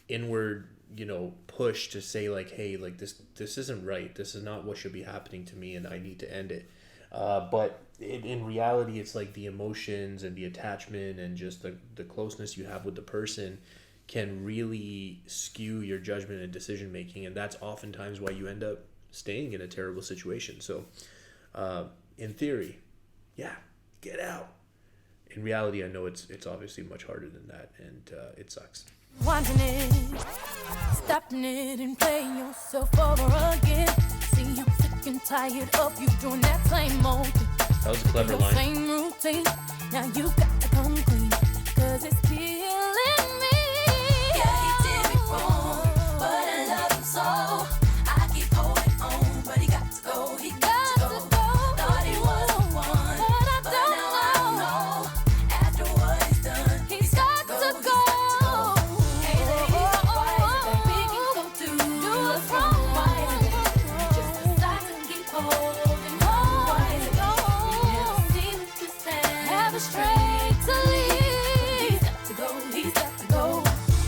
inward, you know, push to say, like, hey, like, this isn't right. This is not what should be happening to me, and I need to end it. But in reality, it's like the emotions and the attachment and just the closeness you have with the person can really skew your judgment and decision making, and that's oftentimes why you end up staying in a terrible situation. So in theory, yeah, get out. In reality, I know it's obviously much harder than that, and it sucks. Wanting it, stopping it and playing yourself over again. See, I'm sick and tired of you doing that same old thing. That was a clever line. Same routine, now you got to come clean, 'cause it's killing me. Yeah, he did me wrong, but I love him so. I keep holding on, but he got to go, he got to go. Thought he was the one, but now I don't know. After what he's done, he's got to go. Hey lady, why is it that we can go do us wrong? Why is it that we just decide to keep holding on? Why is it that we never seem to just have a straight to leave? He's got to go, he's got to go.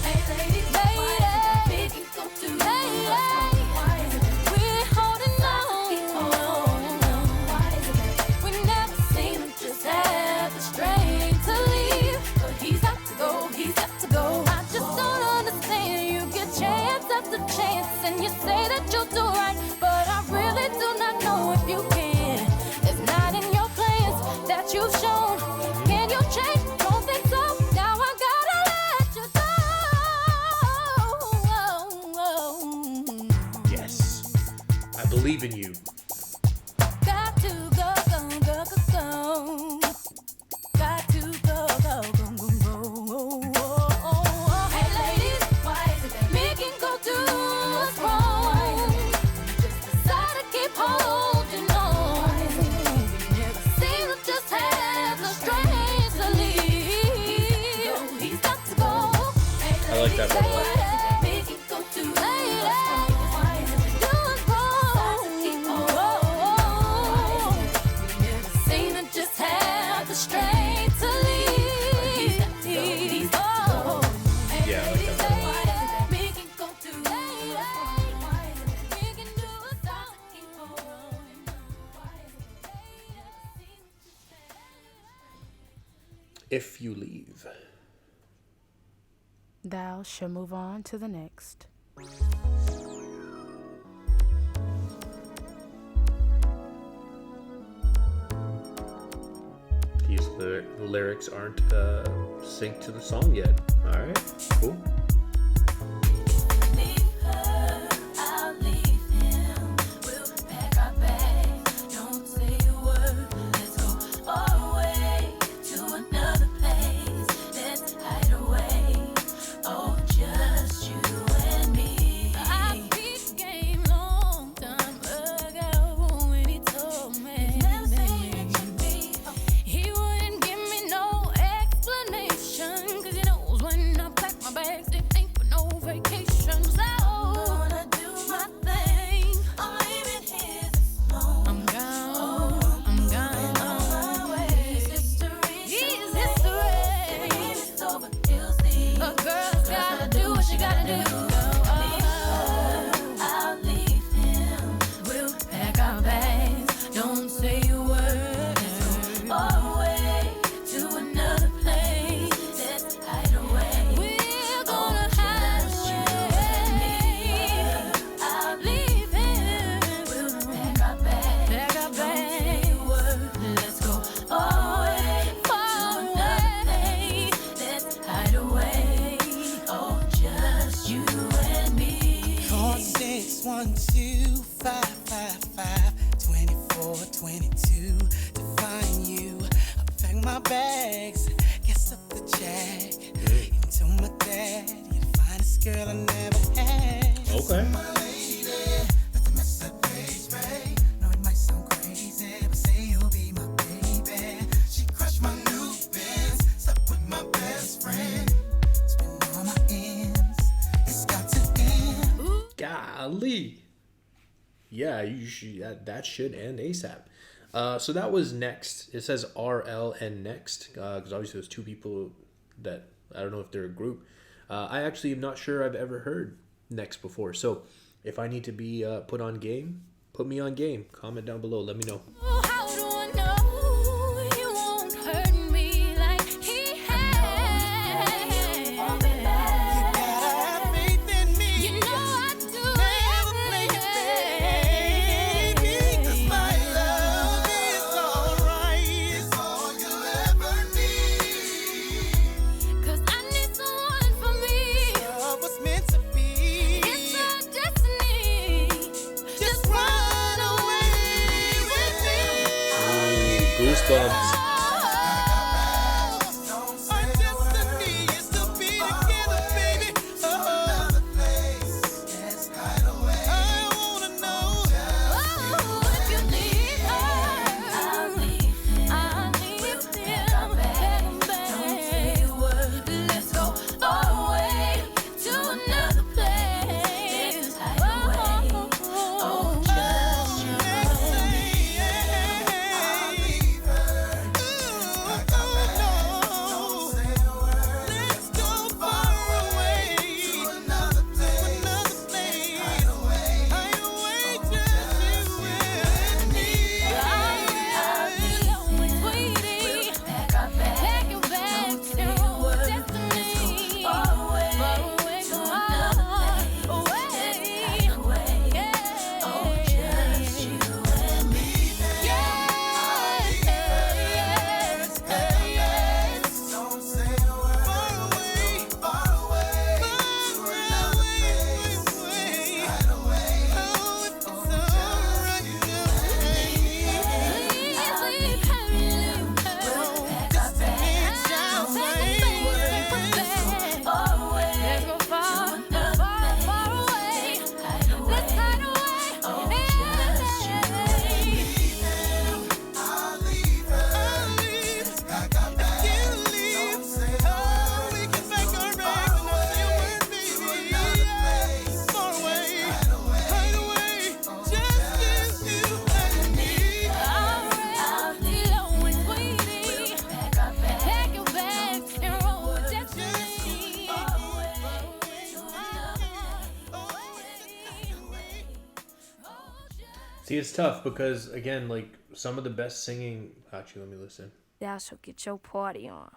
Hey lady, why is it that we can go do us wrong? Why is it that we're holding on? Keep holding on. Why is it that we never seem to just have the strength to leave? But he's got to go, he's got to go. I just don't understand. You get chance after chance, and you say that you'll do right, but I really do not know if you can. It's not in your plans that you've shown. Can you change? Don't think so. Now I gotta let you go. Yes, I believe in you. Got to go, go, go, go, go. Got to go, go, go, go, go. Hey ladies, why is it that we can go do us wrong? Just decide to keep holding on. We never seem to just have the strength to leave. He's got to go. I like that part a lot. Yeah, I like that part a lot. If you leave. Thou shall move on to the next. The lyrics aren't synced to the song yet. All right, cool. Ali. Yeah, you should, that should end ASAP. So that was Next. It says RL and Next because obviously there's two people that I don't know if they're a group. I actually am not sure I've ever heard Next before. So if I need to be put on game, put me on game. Comment down below. Let me know. How do I know you won't hurt me like he has? You gotta have faith in me. You know I do. Never play it safe. 'Cause my love is alright. It's all you'll ever need. 'Cause I need someone for me. Love was meant to be. It's our destiny. Just run away with me. Goosebumps. Our destiny is to be together, baby. Another place. I wanna know if you need her. I'll leave him. Don't say a word. Let's go far away to another place. Oh, just you and me. I'll leave her. Let's go far away to another place. Hide away, just you and me. I'll be sweetie. Pack your bags and destiny. Far away to another place. Hide away, oh, just you and me. Don't say a word. Far away to another place. Hide away, oh, if it's alright, please leave her. Pack our bags and far away. Let's go far away. Let's hide away. Oh, just you and me. I'll leave her. Pack our bags. Don't say a word. We can pack our bags and not say a word, baby. Far away. Hide away. Just you and me. I'll be always waiting. Pack your bags and roll with destiny. See, it's tough because again, like some of the best singing. Actually, let me listen. Thou shalt get your party on.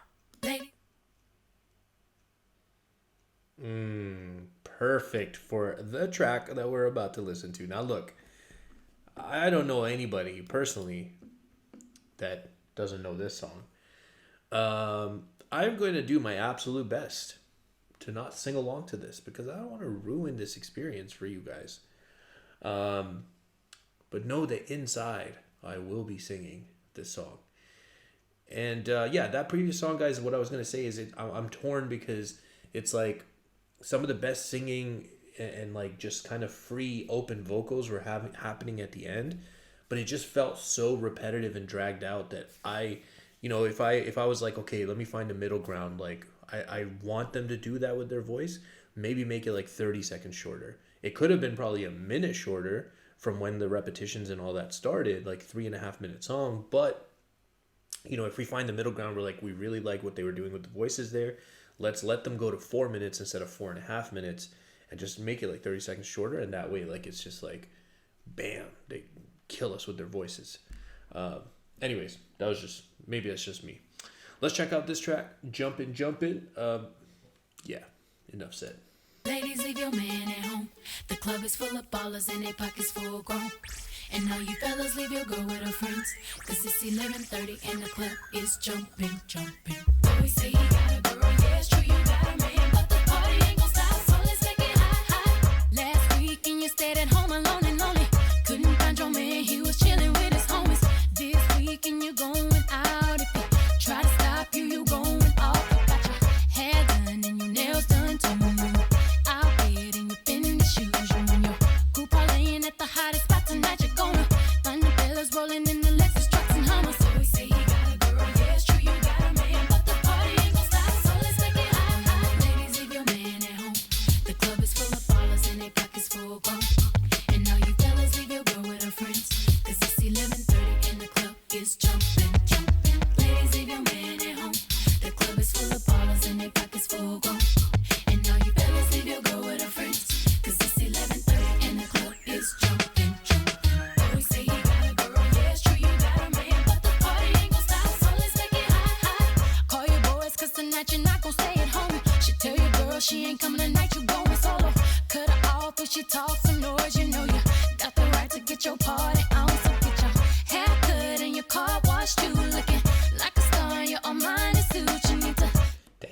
Perfect for the track that we're about to listen to. Now, look, I don't know anybody personally that doesn't know this song. I'm going to do my absolute best to not sing along to this because I don't want to ruin this experience for you guys. But know that inside I will be singing this song. And yeah, that previous song, guys, what I was going to say is I'm torn because it's like some of the best singing and like just kind of free open vocals were happening at the end, but it just felt so repetitive and dragged out that if I was like, okay, let me find a middle ground, like I want them to do that with their voice, maybe make it like 30 seconds shorter. It could have been probably a minute shorter from when the repetitions and all that started, like 3.5 minute song. But if we find the middle ground, we're like, we really like what they were doing with the voices there. Let's let them go to 4 minutes instead of 4.5 minutes and just make it like 30 seconds shorter. And that way, like, it's just like, bam, they kill us with their voices. Anyways, maybe that's just me. Let's check out this track, Jumpin'. Yeah, enough said. Ladies, leave your man at home. The club is full of ballers and their pockets full grown. And all you fellas, leave your girl with her friends. Cause it's 11:30 and the club is jumping. Boy, say he got a girl, yeah, it's true, you got a man. But the party ain't gon' stop, so let's make it hot. Last weekend you stayed at home alone and lonely. Couldn't find your man, he was chilling with his homies. This weekend you're going out. If he try to stop you, you going off. You got your hair done and your nails done too. Out there in your fitness shoes, you and your crew parlaying at the hottest spot tonight. You're gonna find the fellas rolling in the Lexus trucks and Hummers. So we say he got a girl, yeah, it's true, you got a man, but the party ain't gon' stop.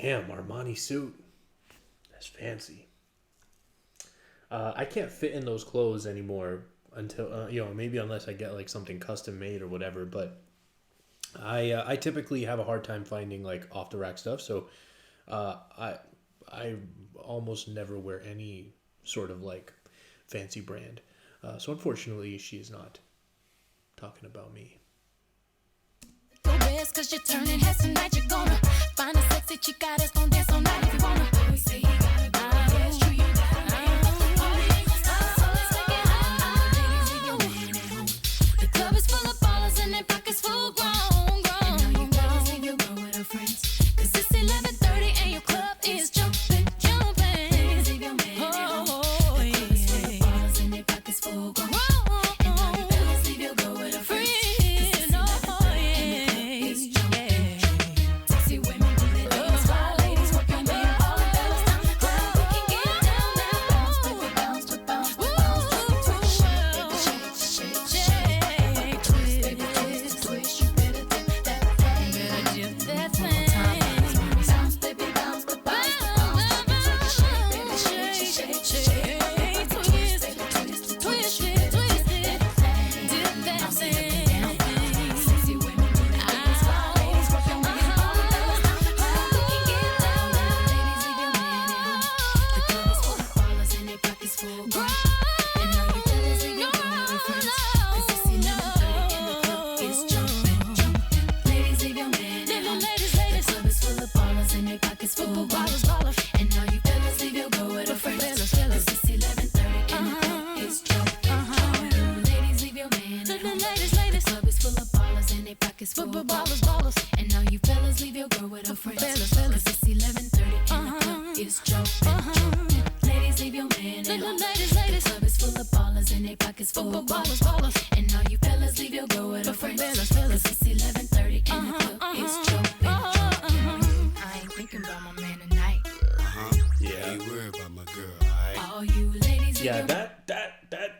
Damn, Armani suit. That's fancy. I can't fit in those clothes anymore until, maybe unless I get like something custom made or whatever. But I typically have a hard time finding like off the rack stuff. So I almost never wear any sort of like fancy brand. So unfortunately, she is not talking about me. Cause you're turning heads tonight, you're gonna find a sexy chica that's gonna dance all night if you wanna. We say you gotta go, yeah, it's true, you gotta man. The party ain't gonna stop, so let's take it high. Ladies, leave your man at home. The club is full of ballers and their pockets full grown. And all you fellas leave your girl with her friends. Cause it's 11:30 and your club is jumping. Ladies, leave your man at home. The club is full of ballers and their pockets full grown. And all you fellas leave your girl with her friends.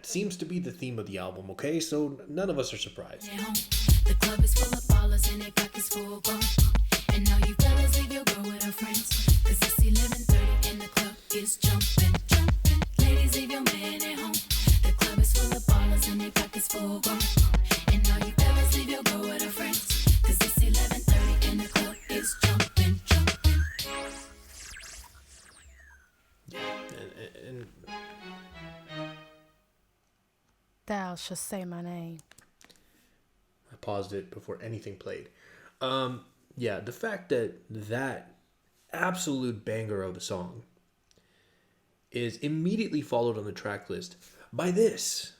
Seems to be the theme of the album, okay? So none of us are surprised. The club is full of ballers and their pockets full grown. And now you fellas leave your girl with her friends. Cause it's 11:30 and the club is jumping. Ladies, leave your man at home. The club is full of ballers and their pockets full grown. And now you fellas leave your girl with her friends. Cause it's 11:30 and the club is jumping. And Thou shalt say my name. I paused it before anything played. The fact that absolute banger of a song is immediately followed on the track list by this.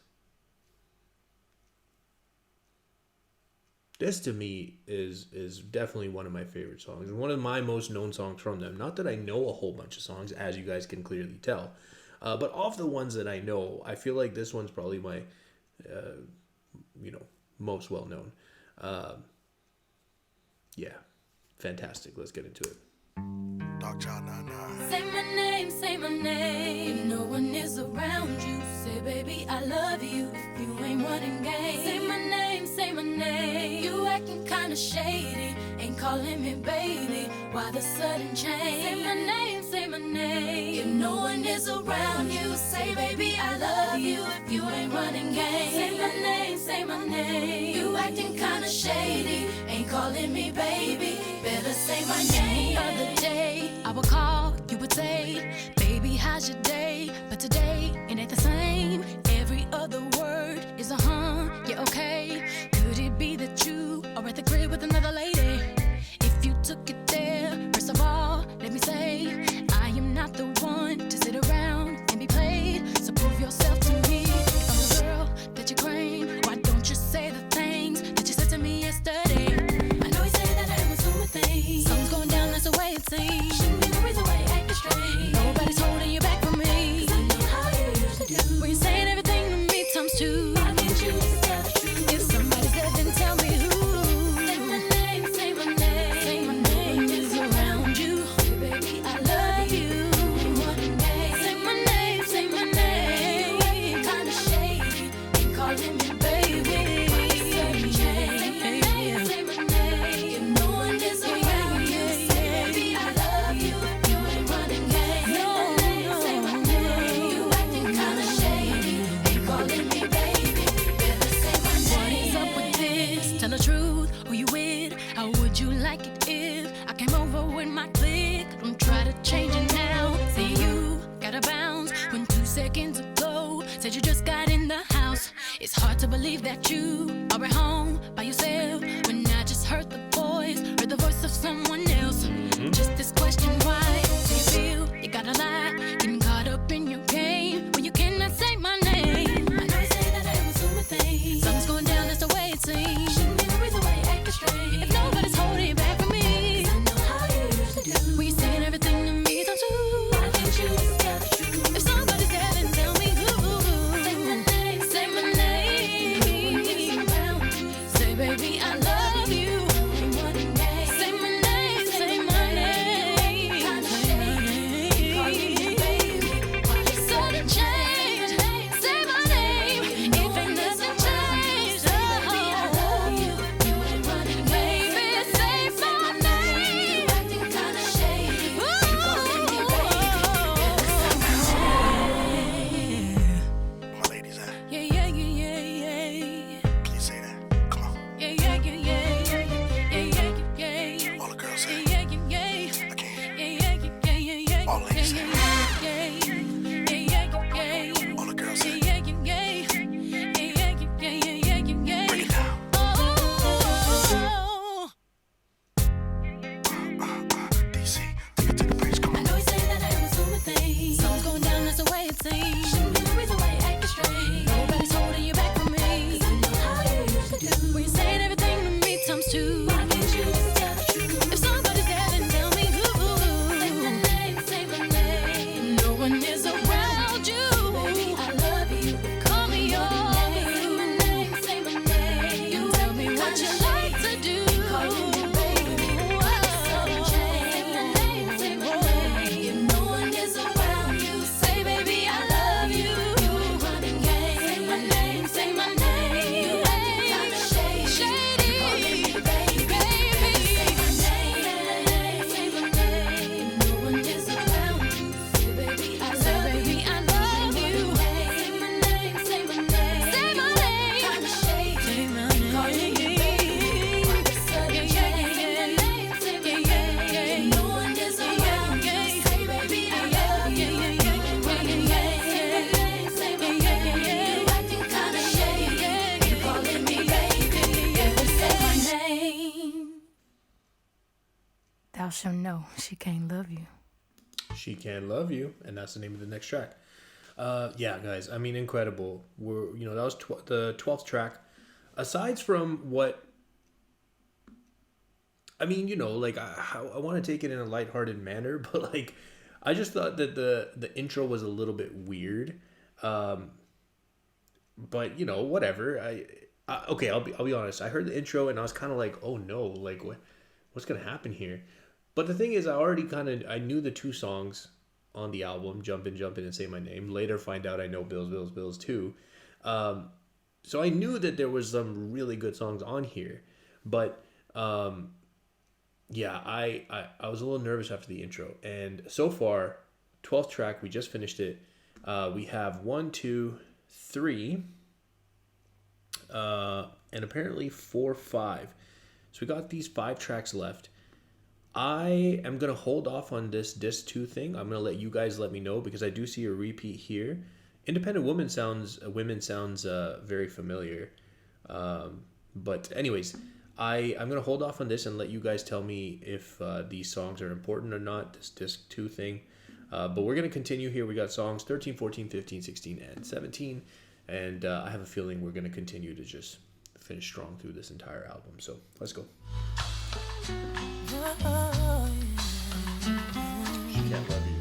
This to me is definitely one of my favorite songs. One of my most known songs from them. Not that I know a whole bunch of songs, as you guys can clearly tell. But of the ones that I know, I feel like this one's probably my, most well known. Fantastic. Let's get into it. Say my name. If no one is around you, say baby I love you. If you ain't running game, say my name. You acting kinda shady, ain't calling me baby. Why the sudden change? Say my name. If no one is around you, say baby I love you. If you ain't running game, say my name. You acting kinda shady, ain't calling me baby. Better say my name. The other day I would call, you would say, baby how's your day? But today it ain't the same. Every other word is a yeah, okay. Could it be that you are at the crib with another lady? If you took it there, first of all, let me say, I am not the one to sit around and be played. So prove yourself to me. If I'm the girl that you claim, why don't you say the things that you said to me yesterday? I know you said that I was doing things. Something's going down. said you just got in the house. It's hard to believe that you are at home by yourself when I just heard the voice of someone else. Just this question, why do you feel you gotta lie? Getting caught up in your game when you cannot say my name. I know you say that I am assuming things. Something's going down, that's the way it seems. Shouldn't be the reason why you acting strange. If nobody's holding you back from me, 'cause I know how you used to do. When you're saying everything to me, don't you? Why can't you just tell the truth? If somebody's there, then tell me who. Say my name, say my name. Say, baby, I love you. Say my name, say my name. Sudden change, say my name. If ain't nothing changed, baby, say my name. Acting kinda shady. My ladies, Yeah, yeah, yeah, yeah, yeah. can you say that? Come on. Yeah, yeah, yeah, yeah, yeah, yeah, yeah, yeah. All the girls say Yeah, yeah, yeah, yeah. I can't. Yeah, yeah, yeah, yeah, yeah. All ladies say Yeah, yeah, yeah, yeah. all the girls say Yeah, yeah, yeah, yeah. Yeah, yeah, yeah, yeah, yeah. break it down. Oh. DC, take it to the bridge. Come I on. know you say that I am assuming things. Something's going down, that's the way it seems. Shouldn't be the reason why you acting strange. Nobody's holding you back from me. 'Cause I know how you used to do. When you're saying everything to me times two. Why can't you just tell the truth? If somebody's there, then tell me who. Say my name, say my name. No one is around you. Baby, I love you. Call me yours. Say my name, say my name. You tell me what you like to do. Calling me baby. Sudden change. Say my name, say my name. If no one is around you, say baby, I love you. You ain't running game. Say my name, say my name. You acting kinda shady. Calling me baby. Say my name, say my name. If no one is around you, say baby, I love you. Say my name, say my name. Say my name. Kinda shady. Calling me baby. Sudden change. Say my name, say my name. If no one is around you, say baby, I love you. You ain't running game. Say my name, say my name. You acting kinda shady. Calling me baby. Say my name. Thou shalt know she can't love you. She Can Love You, and that's the name of the next track. Yeah, guys, I mean, incredible. That was the 12th track. Aside from what, I mean, like I want to take it in a lighthearted manner, but like I just thought that the intro was a little bit weird. But whatever. Okay, I'll be honest. I heard the intro and I was kind of like, oh no, like what's gonna happen here? But the thing is, I knew the two songs on the album, Jumpin', Jumpin', and Say My Name. Later find out I know Bills, Bills, Bills too. So I knew that there was some really good songs on here. But yeah, I was a little nervous after the intro. And so far, 12th track, we just finished it. We have 1, 2, 3, and apparently 4, 5. So we got these 5 tracks left. I am going to hold off on this disc 2 thing. I'm going to let you guys let me know because I do see a repeat here. Independent Women sounds very familiar. But anyways, I'm going to hold off on this and let you guys tell me if these songs are important or not, this disc 2 thing. But we're going to continue here. We got songs 13, 14, 15, 16, and 17. And I have a feeling we're going to continue to just finish strong through this entire album. So let's go. She Can't Love You.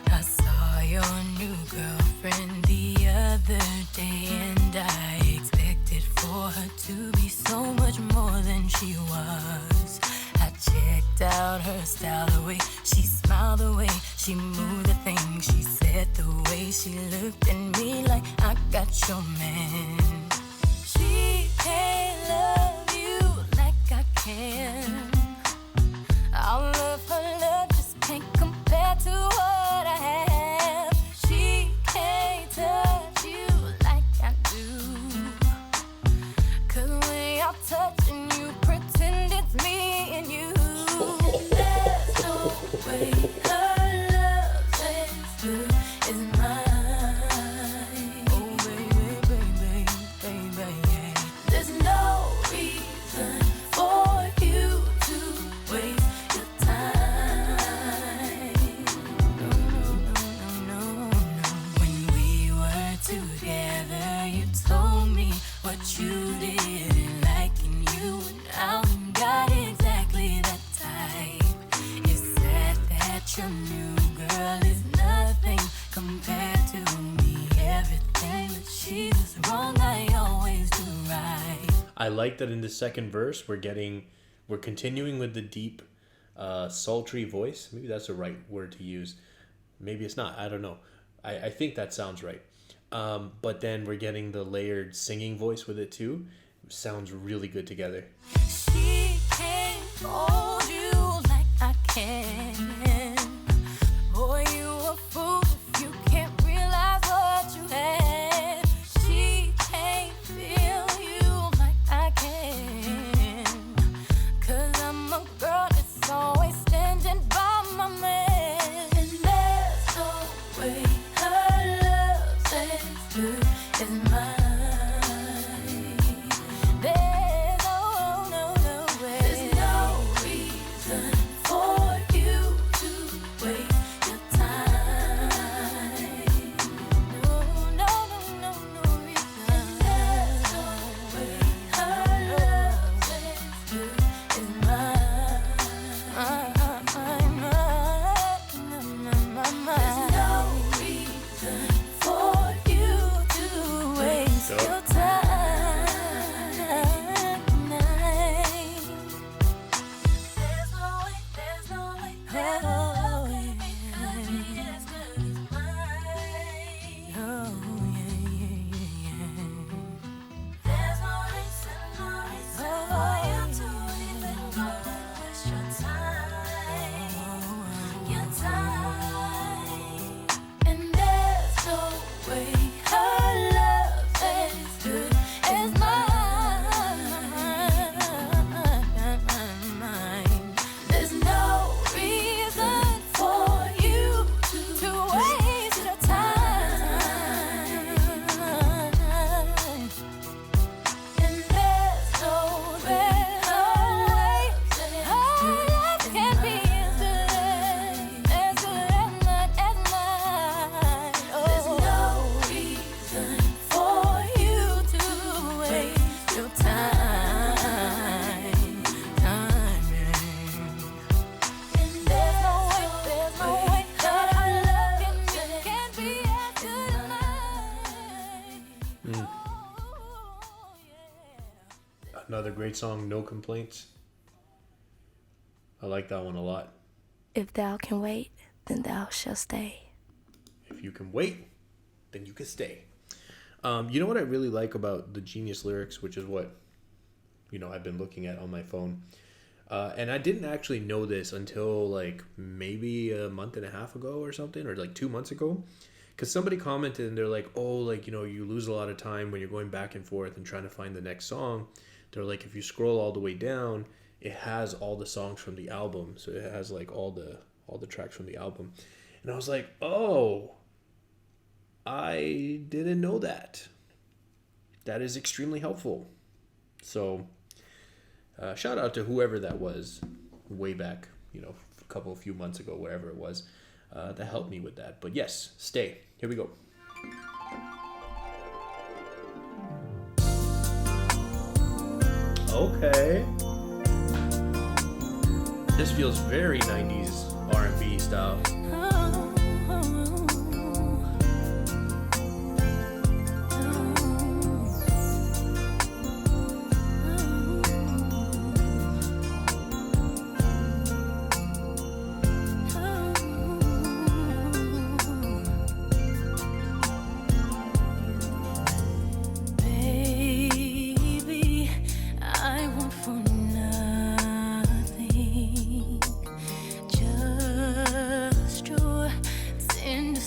I saw your new girlfriend the other day, and I expected for her to be so much more than she was. I checked out her style, the way she smiled, the way she moved, the things she said, the way she looked at me like I got your man. She can't love you like I can. All of her love just can't compare to what I have. She can't touch you like I do. your new girl is nothing compared to me. Everything that she does wrong, I always do right. I like that in the second verse we're continuing with the deep, sultry voice. Maybe that's the right word to use. Maybe it's not. I don't know. I think that sounds right. But then we're getting the layered singing voice with it too. It sounds really good together. She can't hold you like I can. Boy, you a fool if you can't realize what you had. She can't feel you like I can. 'Cause I'm a girl that's always standing by my man. And there's no way her love's as good as mine. There's no way. There's no reason for you to waste your time. No reason. There's no way her love's as good as mine. There's no reason for you to waste your time. There's no way that love can be as good as mine. Oh, yeah. There's no reason for you to even go and waste your time. Your time. And there's no way her love's as good as mine. There's no reason for you to waste your time. And there's no way her love can be as good as mine. There's no reason for you to waste your time. And there's no way that our love can be as good as mine. Another great song, No Complaints. I like that one a lot. If thou can wait, then thou shalt stay. If you can wait, then you can stay. You know what I really like about the Genius lyrics, which is what, I've been looking at on my phone. And I didn't actually know this until like maybe a month and a half ago or something, or like 2 months ago. Because somebody commented and they're like, you lose a lot of time when you're going back and forth and trying to find the next song. They're like, if you scroll all the way down, it has all the songs from the album. So it has like all the tracks from the album. And I was like, oh, I didn't know that. That is extremely helpful. So shout out to whoever that was way back, a few months ago, wherever it was, that helped me with that. But yes, stay. Here we go. Okay. This feels very 90s R&B style. Baby, I want for nothing, just your tender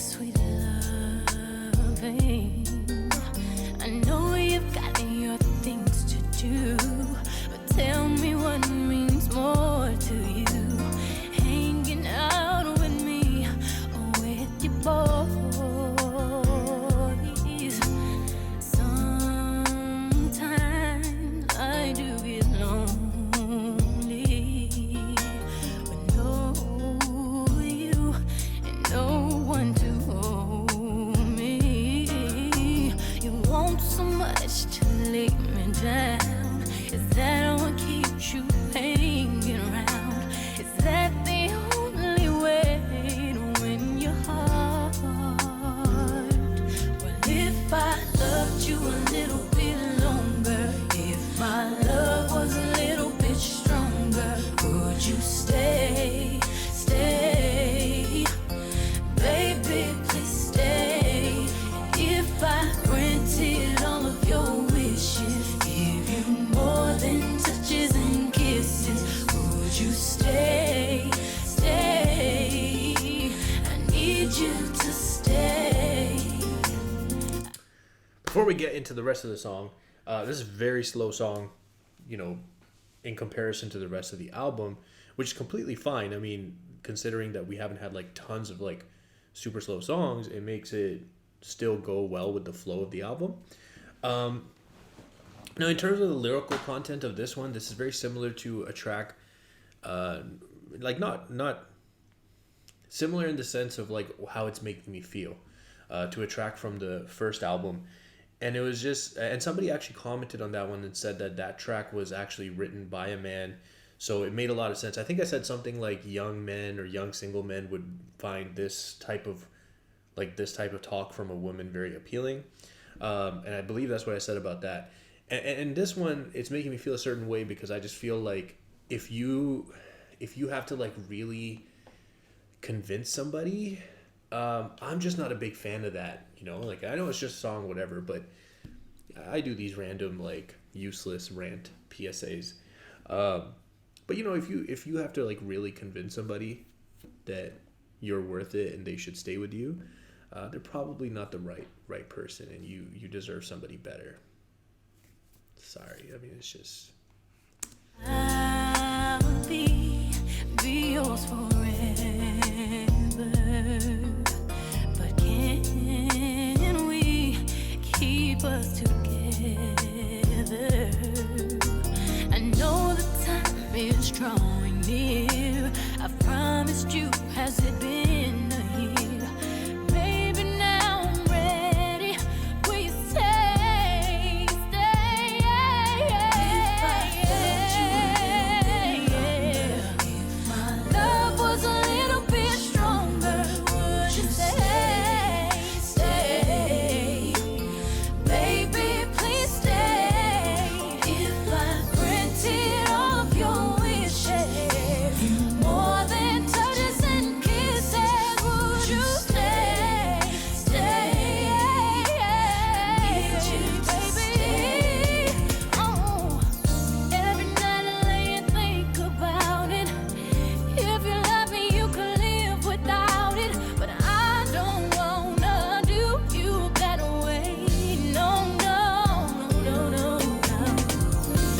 before we get into the rest of the song, this is a very slow song, you know, in comparison to the rest of the album, which is completely fine. I mean, considering that we haven't had like tons of like super slow songs, it makes it still go well with the flow of the album. Now, in terms of the lyrical content of this one, this is very similar to a track, like not similar in the sense of like how it's making me feel, to a track from the first album. And it was just, and somebody actually commented on that one and said that that track was actually written by a man. So it made a lot of sense. I think I said something like young men or young single men would find this type of talk from a woman very appealing. And I believe that's what I said about that. And this one, it's making me feel a certain way because I just feel like if you have to like really convince somebody, I'm just not a big fan of that, you know. Like, I know it's just a song, whatever, but I do these random like useless rant PSAs. But you know, if you have to like really convince somebody that you're worth it and they should stay with you, they're probably not the right person, and you deserve somebody better. Sorry, I mean, it's just. I'll be yours forever. But can we keep us together? I know the time is drawing near. I've promised you, has it been a year? Maybe now I'm ready. Will you stay? If I loved you a little bit longer, if my love was a little bit stronger, would you stay? Baby, please stay. If I granted all of your wishes, more than touches and kisses, would you stay? I need you, baby. Oh, every night I lay and think about it. If you love me, you could live without it, but I don't wanna do you that way. No, no, no, no, no.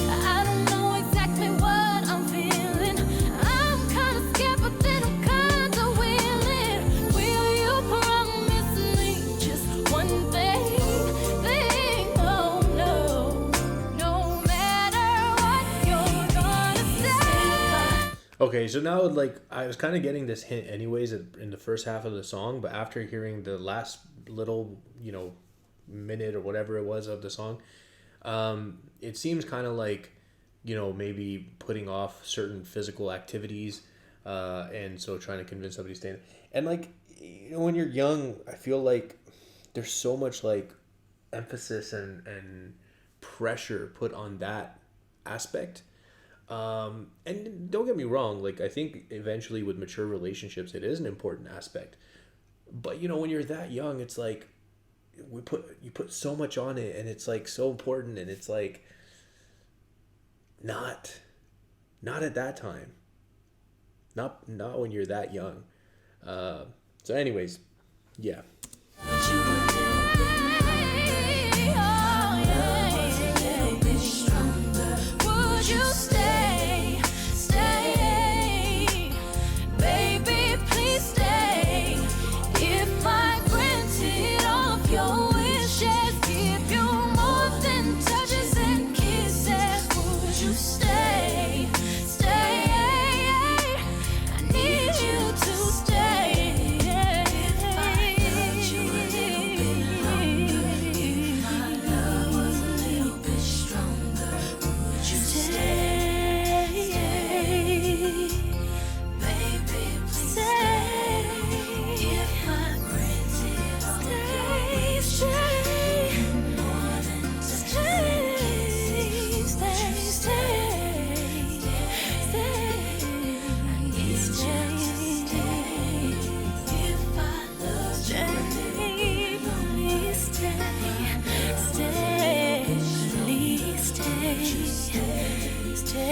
I don't know exactly what I'm feeling. I'm kinda scared, but then I'm kinda willing. Will you promise me just one thing? Oh no, no matter what, you're gonna stay. Okay, so now like I was kind of getting this hint anyways in the first half of the song, but after hearing the last little, you know, minute or whatever it was of the song, it seems kind of like, you know, maybe putting off certain physical activities, and so trying to convince somebody to stay. And like, you know, when you're young, I feel like there's so much like emphasis and pressure put on that aspect. And don't get me wrong, like I think eventually with mature relationships it is an important aspect. But you know, when you're that young, it's like you put so much on it, and it's like so important, and it's like not at that time. Not when you're that young. So anyways, yeah. Would you stay? Baby, please stay. If I granted all of your wishes, give you more than touches and kisses, would you stay? I need you to stay. If I loved you a little bit longer, if my love was a little bit stronger, would you stay? Baby, please stay. If I granted all of your wishes, more than touches and kisses, would you stay? I need you to stay. If I loved you a little bit longer, please stay.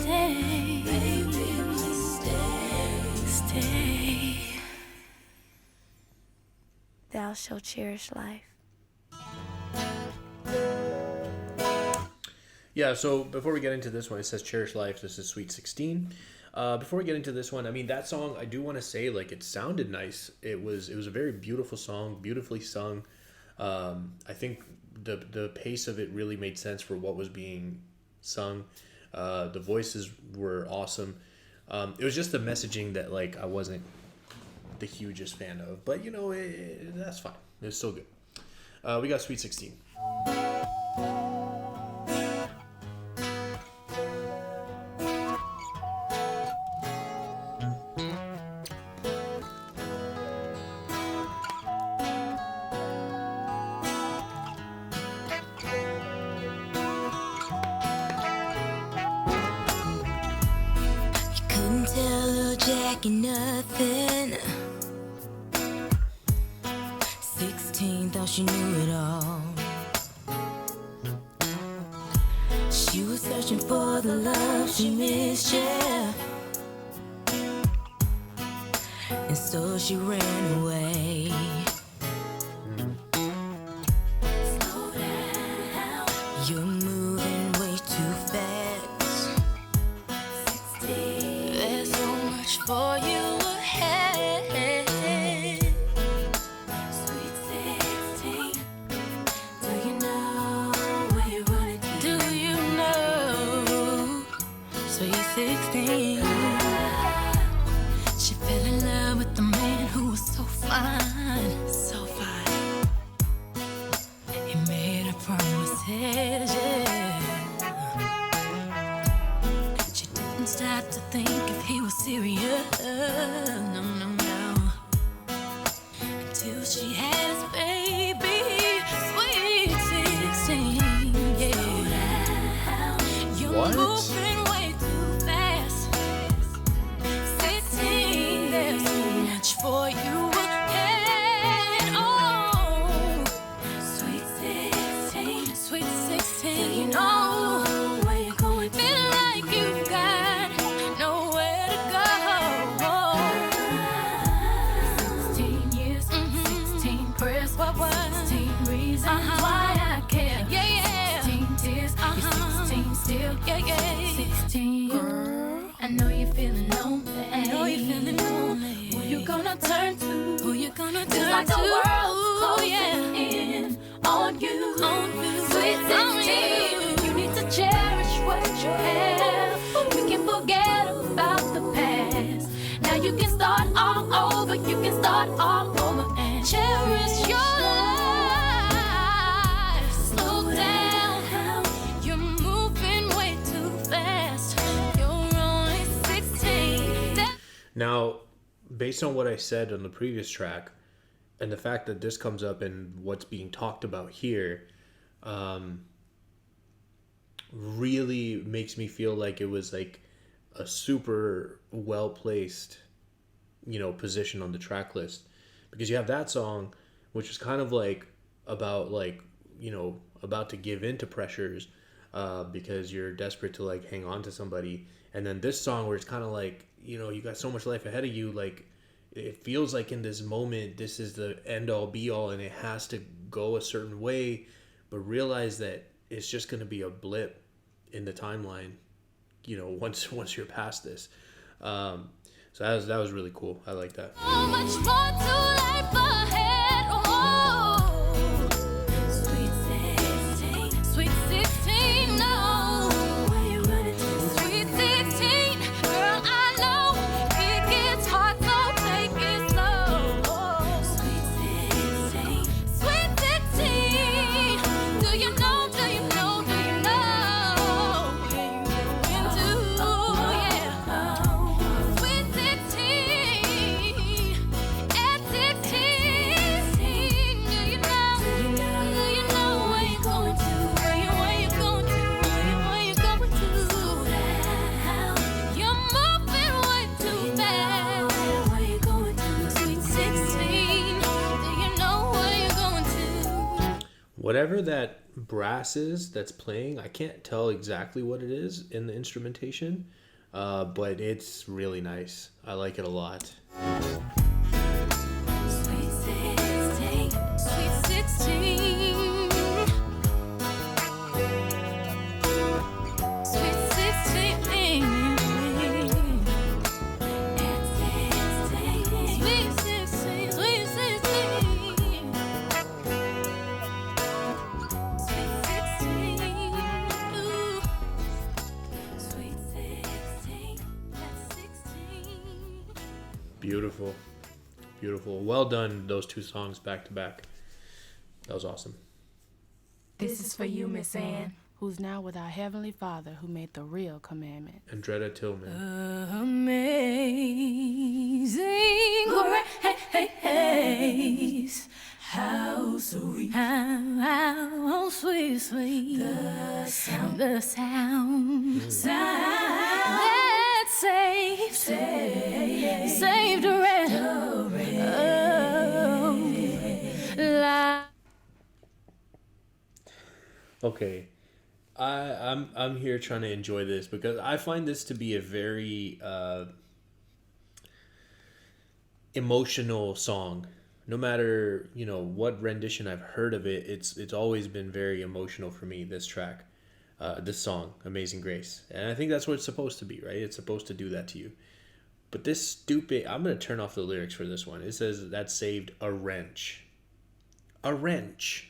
Baby, please stay. Thou shalt cherish life Yeah, so before we get into this one, it says Cherish Life. This is Sweet 16. Before we get into this one, I mean, that song, I do want to say, like, it sounded nice. It was a very beautiful song, beautifully sung. I think the pace of it really made sense for what was being sung. The voices were awesome. It was just the messaging that, like, I wasn't the hugest fan of. But, you know, that's fine. It's still good. We got Sweet 16. Couldn't tell little Jackie nothing. 16, thought she knew it all. She was searching for the love she missed, yeah. And so she ran away. Slow down, you're moving way too fast. 16, there's so much for you ahead. Sweet 16, do you know where you're running to? Do you know? Sweet 16, she fell in love with the man who was so fine, so fine. He made her promises, yeah. She didn't stop to think if he was serious, no, no, no. Until she had his baby, sweet 16, yeah. You're What? moving way too fast. 16, there's so much for you ahead. Oh, sweet 16, sweet 16. Do you know where you're going? Feel like you've got nowhere to go. 16 years, 16 prayers, 16 reasons why I care. Yeah, yeah. 16 tears, 16 still. Yeah, yeah. 16, girl, I know you're feeling lonely. I know you're feeling lonely. Who you gonna turn to? Who you gonna turn to? It's like the world's closing in on you. Sweet 16, you need to cherish what you have. You can forget about the past. Now you can start all over. You can start all over and cherish your life. Slow down, you're moving way too fast. You're only 16. Now, based on what I said on the previous track, and the fact that this comes up and what's being talked about here, really makes me feel like it was like a super well placed, you know, position on the track list, because you have that song, which is kind of like about, like, you know, about to give in to pressures, because you're desperate to, like, hang on to somebody, and then this song where it's kind of like, you know, you got so much life ahead of you, like, it feels like in this moment this is the end all be all and it has to go a certain way, but realize that it's just going to be a blip in the timeline, you know, once you're past this. So that was really cool. I like that. So much more to life ahead. Oh, sweet 16, sweet 16, no. Where you running to? Sweet 16, girl, I know it gets hard, so take it slow. Sweet 16, sweet 16, do you know, do you know, do you know where you into? Yeah. Sweet 16, at 16, do you know where you're going to? Where you going to? Where you going to? Slow down, you're moving way too fast. Where you going to? Sweet 16, do you know where you're going to? Whatever that brass is that's playing, I can't tell exactly what it is in the instrumentation, but it's really nice. I like it a lot. Sweet 16, sweet 16. Beautiful. Beautiful. Well done, those two songs back to back. That was awesome. This is for you, Miss Ann, who's now with our Heavenly Father who made the real commandment. Andretta Tillman. Amazing grace, how sweet, how sweet, sweet, the sound that saved a wretch. Okay, I'm here trying to enjoy this because I find this to be a very emotional song. No matter what rendition I've heard of it, it's always been very emotional for me. This track, this song, "Amazing Grace," and I think that's what it's supposed to be, right? It's supposed to do that to you. But this stupid, I'm gonna turn off the lyrics for this one. It says that saved a wrench. A wrench.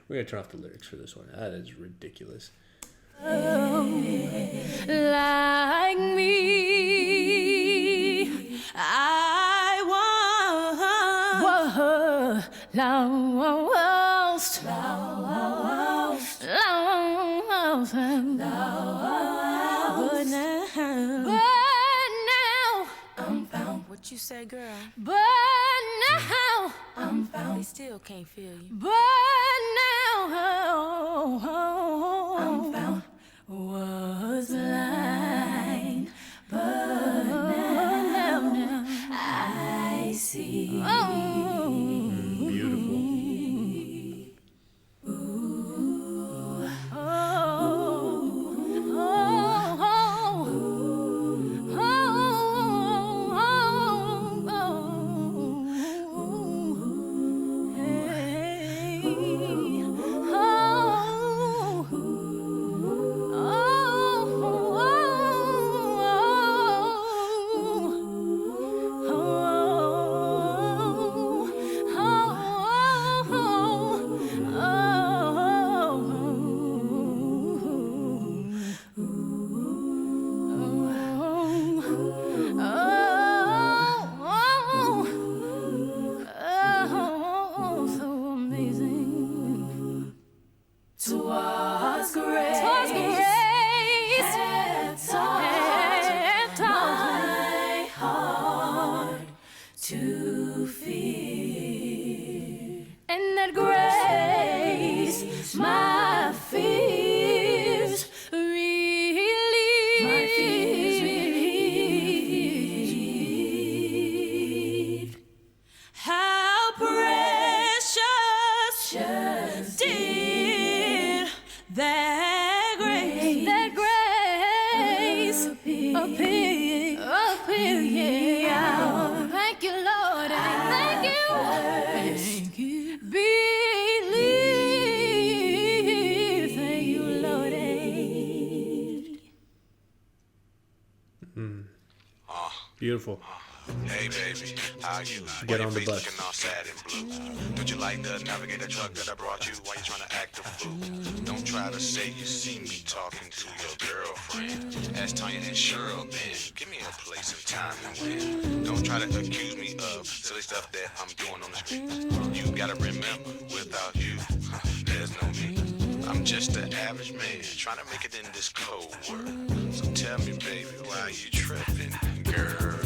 We're gonna turn off the lyrics for this one. That is ridiculous. Like me, I was lost, but now I'm found. What you say, girl? But now I'm found. They still can't feel you. But now I'm found. Was blind, but now I see. Beautiful. Beautiful. Hey baby, how you? Get Why on your the face bus. looking all sad and blue? Don't you like the navigator truck that I brought you? Why you trying to act a fool? Don't try to say you see me talking to your girlfriend. Ask Tanya and Cheryl then. Give me a place and time and when. Don't try to accuse me of silly stuff that I'm doing on the street. You gotta remember, without you, there's no me. I'm just an average man trying to make it in this cold world. So tell me, baby, why you tripping, girl?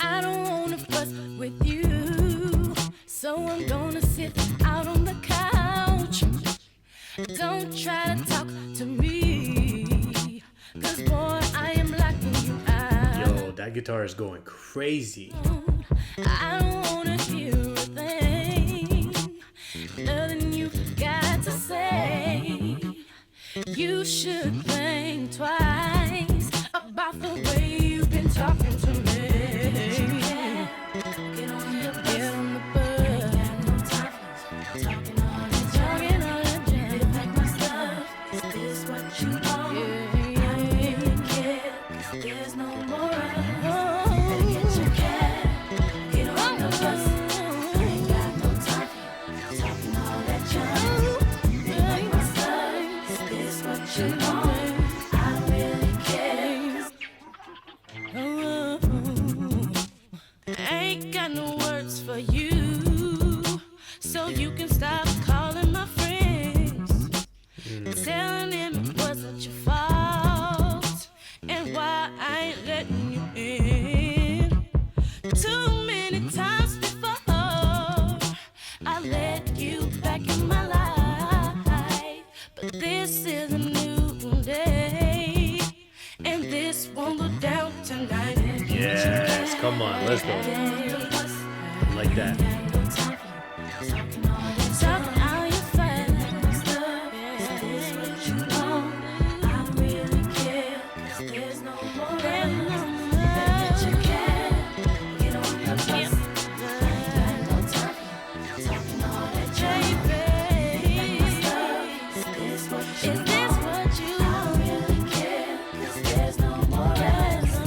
I don't wanna fuss with you, so I'm gonna sit out on the couch. Don't try to talk to me, 'cause boy, I am locking you out. Yo, that guitar is going crazy. I don't wanna hear a thing, nothing you've got to say. You should think twice about the way you've been talking to me. Get on the bus. Ain't got no time for talking all that junk. Did it make my stuff? Is this what you want? I don't really care, 'cause there's no more of us. Better get your cab. Get on the bus. Ain't got no time for talking all that junk. Did it make my stuff? Is this what you want? I don't really care. I ain't letting you in. Too many times before I let you back in my life, but this is a new day, and this won't go down tonight. Yes, come on, let's go. Like that. Talking all your fast stuff. Is this what you want? I don't really care, 'cause there's no more. That you can get on the bus. I ain't got no time for you. Talking all that baby. Is this what you want? I don't really care, 'cause there's no more rest.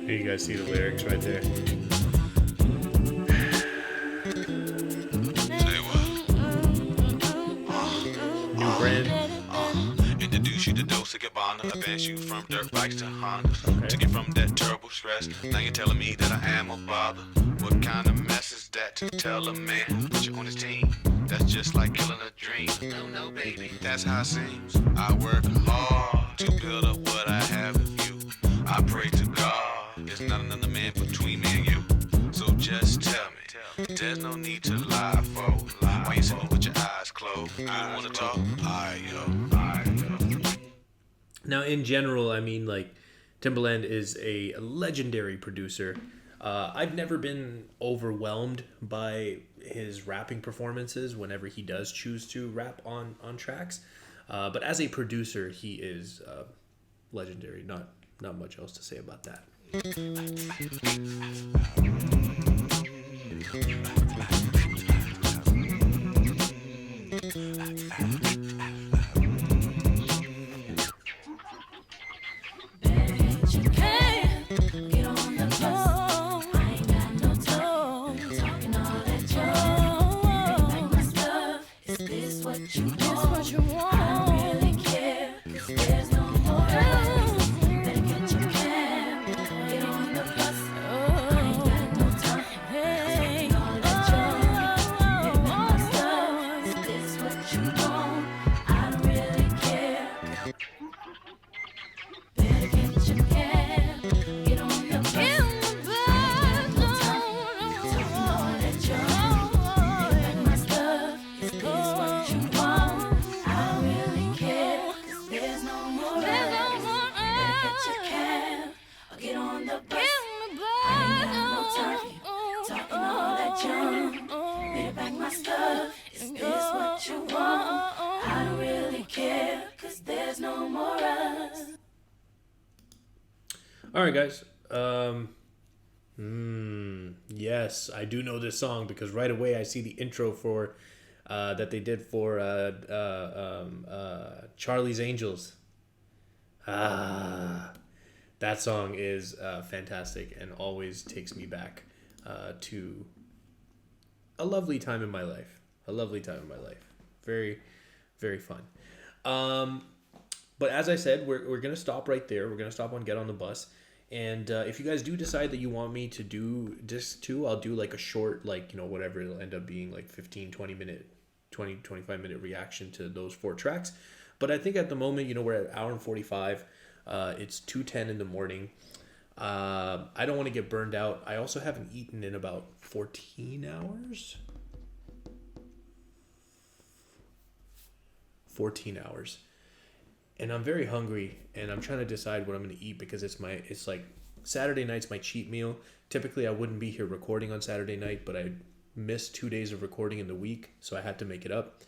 You guys see the lyrics right there. Say what? New brand. Introduce you to Dolce Gabbana, advance you from dirt bikes to Hondas. Took you from that terrible stress. Now you're telling me that I am a bother. What kind of mess is that to tell a man put you on his team? That's just like killing a dream. No, baby, that's how it seems. I work hard to build up what I have with you. I pray to God, there's not another man between me and you. So just tell me, there's no need to lie, for why you sitting with your eyes closed? You want to talk? I Now, in general, I mean, like, Timbaland is a legendary producer. I've never been overwhelmed by his rapping performances whenever he does choose to rap on tracks. But as a producer, he is legendary. Not much else to say about that. All right, guys. Yes, I do know this song because right away I see the intro for that they did for Charlie's Angels. That song is fantastic and always takes me back to a lovely time in my life. Very, very fun. But as I said, we're going to stop right there. We're going to stop on Get on the Bus. And if you guys do decide that you want me to do disc 2, I'll do like a short, like, whatever it'll end up being, like 25 minute reaction to those 4 tracks. But I think at the moment, we're at 1:45. It's 2:10 in the morning. I don't want to get burned out. I also haven't eaten in about 14 hours. 14 hours. And I'm very hungry, and I'm trying to decide what I'm going to eat because it's like Saturday night's my cheat meal. Typically, I wouldn't be here recording on Saturday night, but I missed 2 days of recording in the week, so I had to make it up.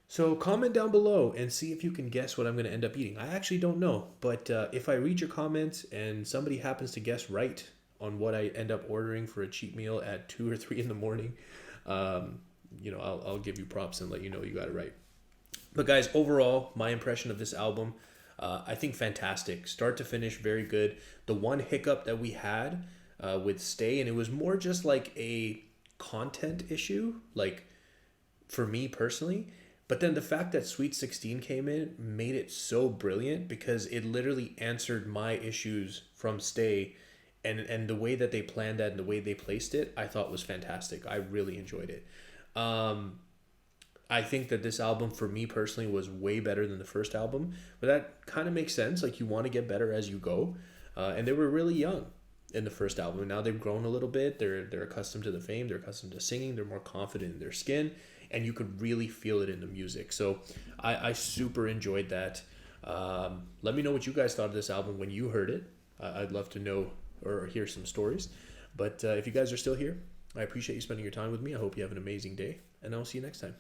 So comment down below and see if you can guess what I'm going to end up eating. I actually don't know, but if I read your comments and somebody happens to guess right on what I end up ordering for a cheat meal at 2 or 3 in the morning, I'll give you props and let you know you got it right. But guys, overall, my impression of this album, I think fantastic. Start to finish, very good. The one hiccup that we had with Stay, and it was more just like a content issue, like for me personally, But then the fact that Sweet 16 came in made it so brilliant because it literally answered my issues from Stay, and the way that they planned that and the way they placed it, I thought was fantastic. I really enjoyed it. I think that this album for me personally was way better than the first album, but that kind of makes sense. Like, you want to get better as you go. And they were really young in the first album, and now they've grown a little bit. They're accustomed to the fame, they're accustomed to singing, they're more confident in their skin, and you could really feel it in the music. So I super enjoyed that. Let me know what you guys thought of this album when you heard it. I'd love to know or hear some stories. But if you guys are still here, I appreciate you spending your time with me. I hope you have an amazing day, and I'll see you next time.